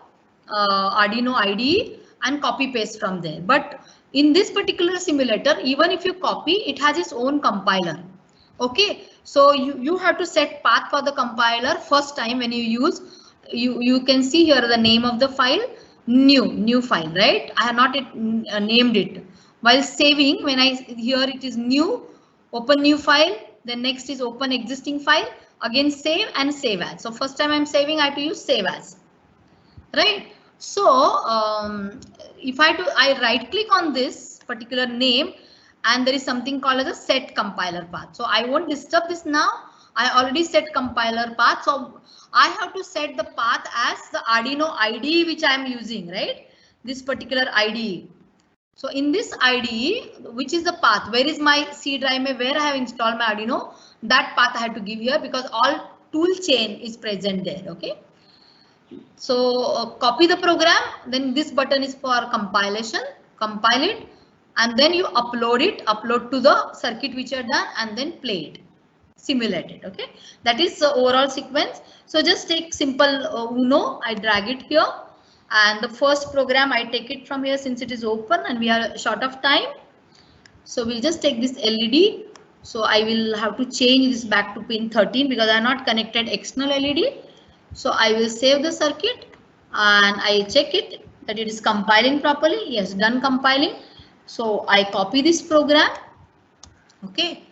Arduino IDE and copy paste from there. But in this particular simulator, even if you copy, it has its own compiler. Okay, so you have to set path for the compiler first time when you use. You can see here the name of the file, new file, right? I have not named it. While saving, when here it is new, open new file. Then next is open existing file. Again save and save as. So first time I'm saving, I have to use save as, right? So if I right click on this particular name, and there is something called as a set compiler path. So I won't disturb this now. I already set compiler path. So I have to set the path as the Arduino IDE which I am using, right? This particular IDE. So in this IDE, which is the path, where is my C drive, where I have installed my Arduino, that path I have to give here because all tool chain is present there. Okay. So copy the program, then this button is for compilation, compile it, and then you upload it, upload to the circuit which you are done, and then play it, simulate it. Okay, that is the overall sequence. So just take simple Uno, I drag it here, and the first program I take it from here since it is open and we are short of time. So we'll just take this LED. So I will have to change this back to pin 13 because I have not connected external LED. So I will save the circuit and I check it that it is compiling properly. Yes, done compiling. So I copy this program. Okay.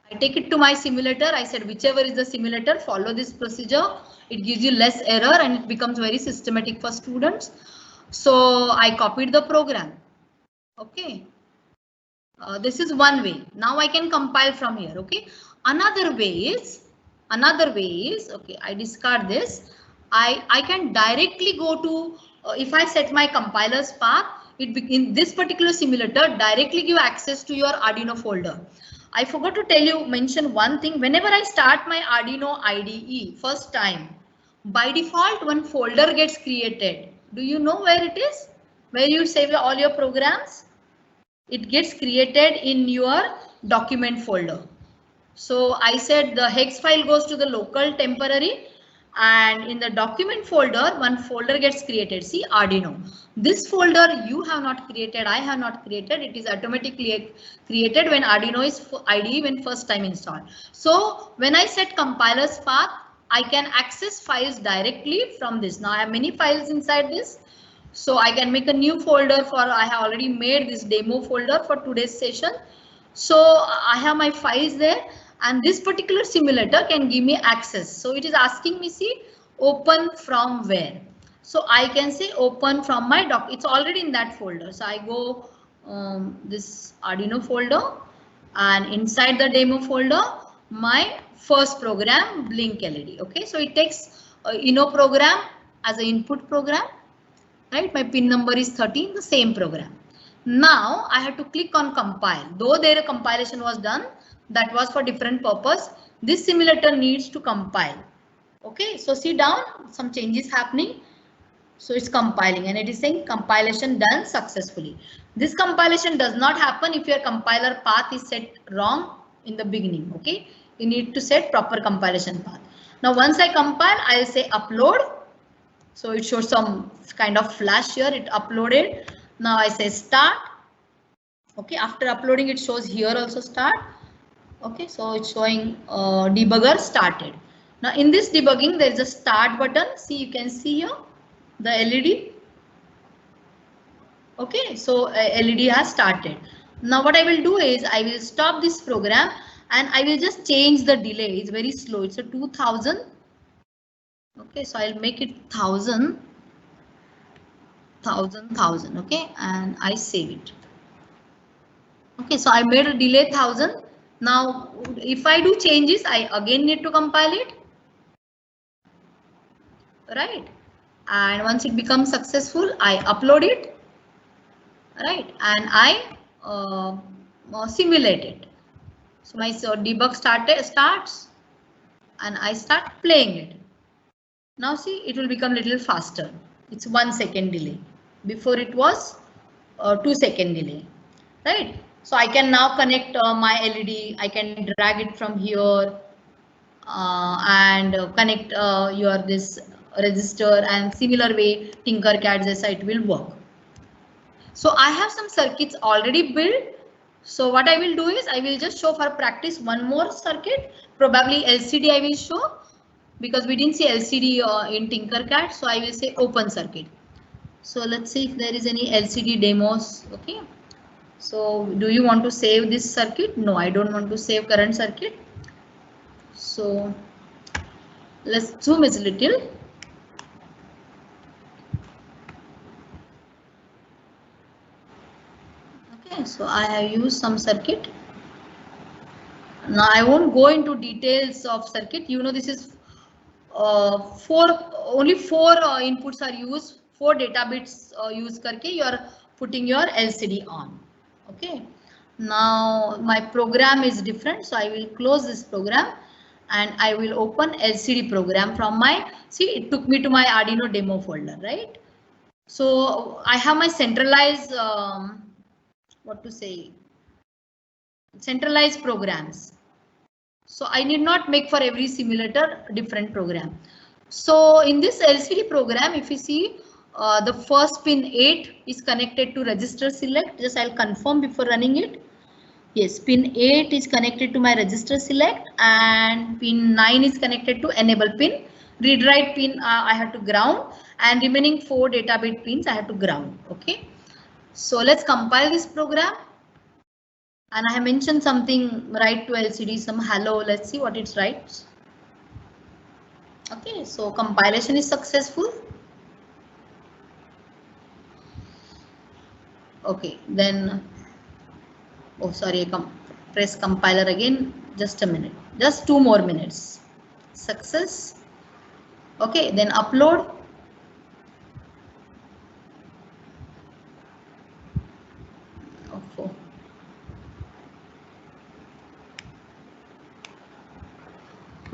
I take it to my simulator. I said whichever is the simulator, follow this procedure. It gives you less error and it becomes very systematic for students. So I copied the program. Okay. This is one way. Now I can compile from here. Okay. Another way is okay. I discard this. I can directly go to if I set my compiler's path, it in this particular simulator directly give access to your Arduino folder. I forgot to tell you, mention one thing. Whenever I start my Arduino IDE first time, by default one folder gets created. Do you know where it is? Where you save all your programs? It gets created in your document folder. So I said the hex file goes to the local temporary, and in the document folder one folder gets created. See, Arduino. This folder you have not created, I have not created. It is automatically created when Arduino is IDE when first time installed. So when I set compiler's path, I can access files directly from this. Now I have many files inside this. So I can make a new folder for, I have already made this demo folder for today's session. So I have my files there, and this particular simulator can give me access. So it is asking me, see, open from where? So I can say open from my doc. It's already in that folder. So I go this Arduino folder, and inside the demo folder, my first program, Blink LED. Okay, so it takes Inno program as an input program. Right, my pin number is 13, the same program. Now I have to click on compile. Though their compilation was done, that was for different purpose. This simulator needs to compile. Okay, so see down, some changes happening. So it's compiling and it is saying compilation done successfully. This compilation does not happen if your compiler path is set wrong in the beginning. Okay, you need to set proper compilation path. Now once I compile, I'll say upload. So it shows some kind of flash here, it uploaded. Now I say start. Okay, after uploading it shows here also start. Okay, so it's showing debugger started. Now in this debugging there is a start button. See, you can see here the LED. Okay, so LED has started. Now what I will do is I will stop this program and I will just change the delay. It's very slow. It's a 2000. Okay, so I'll make it 1000. Okay, and I save it. Okay, so I made a delay 1000. Now if I do changes, I again need to compile it, right? And once it becomes successful, I upload it, right? And I simulate it. So my debug starts and I start playing it. Now see, it will become a little faster. It's 1 second delay. Before it was 2 second delay, right? So I can now connect my LED. I can drag it from here and connect your this resistor, and similar way Tinkercad it will work. So I have some circuits already built. So what I will do is I will just show for practice one more circuit. Probably LCD I will show, because we didn't see LCD in Tinkercad. So I will say open circuit. So let's see if there is any LCD demos. Okay. So do you want to save this circuit? No, I don't want to save current circuit. So let's zoom it a little. Okay, so I have used some circuit. Now I won't go into details of circuit. You know, this is only four inputs are used, 4 data bits use karke you are putting your LCD on. Okay, now my program is different, so I will close this program and I will open LCD program from my, see, it took me to my Arduino demo folder, right? So I have my centralized, what to say, centralized programs. So I need not make for every simulator different program. So in this LCD program, if you see, the first pin 8 is connected to register select. Just I'll confirm before running it. Yes, pin 8 is connected to my register select, and pin 9 is connected to enable pin. Read write pin I have to ground, and remaining 4 data bit pins I have to ground. Okay. So let's compile this program. And I have mentioned something, write to LCD, some hello. Let's see what it writes. Okay, so compilation is successful. Okay, then, oh sorry, press compiler again. Just a minute, just 2 more minutes. Success. Okay, then upload. Oh,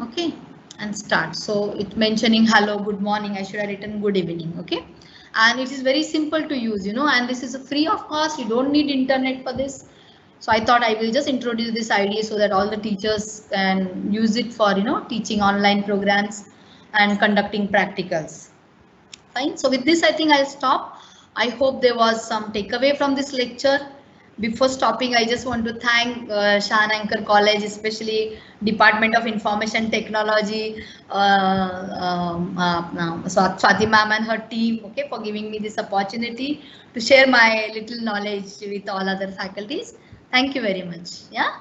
okay, and start. So it's mentioning hello, good morning. I should have written good evening. Okay, and it is very simple to use, you know, and this is free of cost. You don't need internet for this. So I thought I will just introduce this idea so that all the teachers can use it for, you know, teaching online programs and conducting practicals. Fine. So with this, I think I'll stop. I hope there was some takeaway from this lecture. Before stopping, I just want to thank Shan Anchor College, especially Department of Information Technology, Swati ma'am and her team, okay, for giving me this opportunity to share my little knowledge with all other faculties. Thank you very much. Yeah.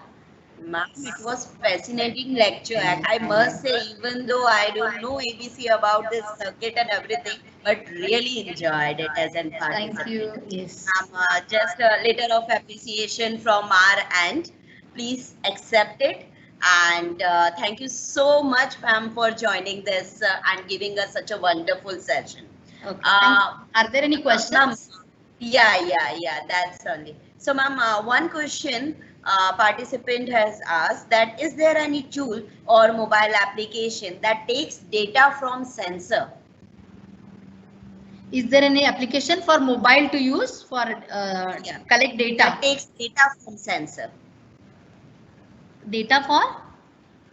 Ma'am, it was fascinating lecture. I must say, even though I don't know ABC about this circuit and everything, but really enjoyed it as an participant. Thank you. Yes. Just a letter of appreciation from our end. Please accept it. And thank you so much, ma'am, for joining this and giving us such a wonderful session. Okay. Are there any questions? Yeah, that's only. So, ma'am, one question participant has asked that is there any tool or mobile application that takes data from sensor? Is there any application for mobile to use for collect data? That takes data from sensor. Data for?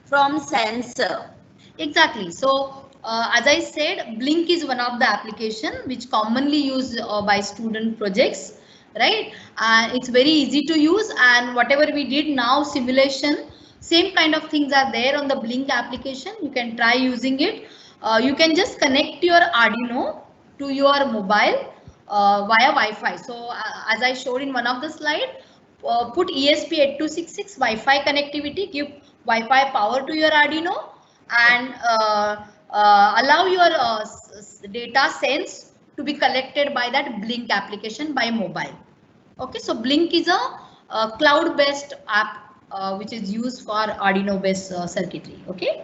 From sensor. Exactly. So as I said, Blink is one of the application which commonly used by student projects, right? It's very easy to use, and whatever we did now, simulation, same kind of things are there on the Blink application. You can try using it. You can just connect your Arduino to your mobile via Wi-Fi. So as I showed in one of the slide, put ESP8266 Wi-Fi connectivity, give Wi-Fi power to your Arduino, and allow your data sense to be collected by that Blink application by mobile. Okay, so Blink is a cloud-based app which is used for Arduino-based circuitry. Okay.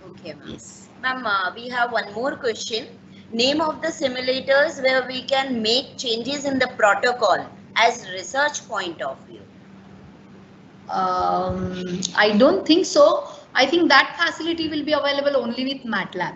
Okay, ma'am. Yes. Ma'am, we have one more question. Name of the simulators where we can make changes in the protocol as research point of view. I don't think so. I think that facility will be available only with MATLAB.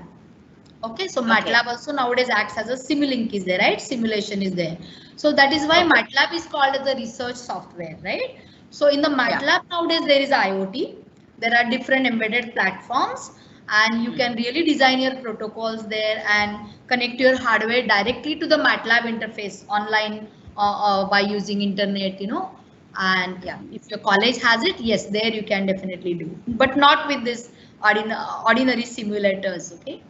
Okay, so MATLAB also nowadays acts as a Simulink is there, right? Simulation is there. So that is why MATLAB is called as a research software, right? So in the MATLAB nowadays there is IoT. There are different embedded platforms, and you can really design your protocols there and connect your hardware directly to the MATLAB interface online by using internet, you know. And if your college has it, yes, there you can definitely do, but not with this ordinary simulators. Okay.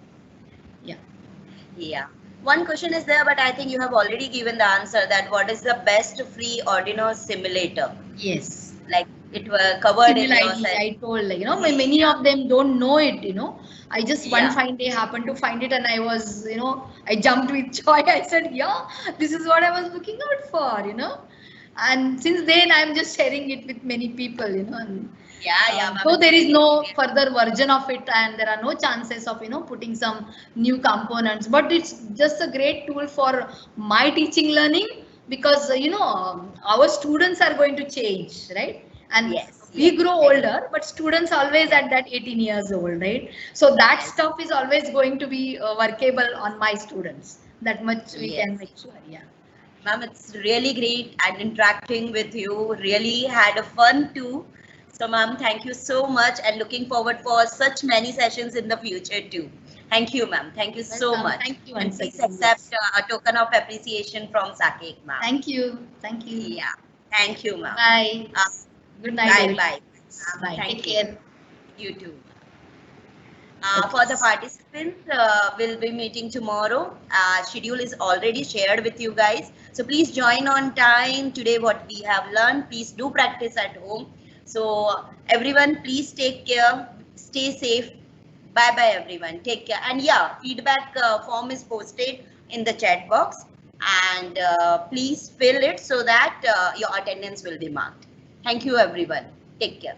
Yeah. One question is there, but I think you have already given the answer that what is the best free Arduino simulator? Yes. Like it was covered in your side. I told, like, you know, many of them don't know it, you know. I just one fine day happened to find it, and I was, you know, I jumped with joy. I said, yeah, this is what I was looking out for, you know. And since then I'm just sharing it with many people, you know. And so there is no further version of it, and there are no chances of, you know, putting some new components, but it's just a great tool for my teaching learning, because you know, our students are going to change, right? And We grow older, but students always at that 18 years old, right? So that stuff is always going to be workable on my students. That much we can make sure. Yeah. Ma'am, it's really great and interacting with you. Really had a fun too. So ma'am, thank you so much and looking forward for such many sessions in the future too. Thank you, ma'am. Thank you so much. Thank you. And please accept a token of appreciation from Saket, ma'am. Thank you. Thank you. Yeah. Thank you, ma'am. Bye. Good night. Bye. everyone. Bye. Bye. Thank Take you. care. You too. For the participants, we'll be meeting tomorrow. Schedule is already shared with you guys. So please join on time. Today what we have learned, please do practice at home. So everyone, please take care. Stay safe. Bye bye everyone. Take care. And yeah, feedback form is posted in the chat box. And please fill it so that your attendance will be marked. Thank you everyone. Take care.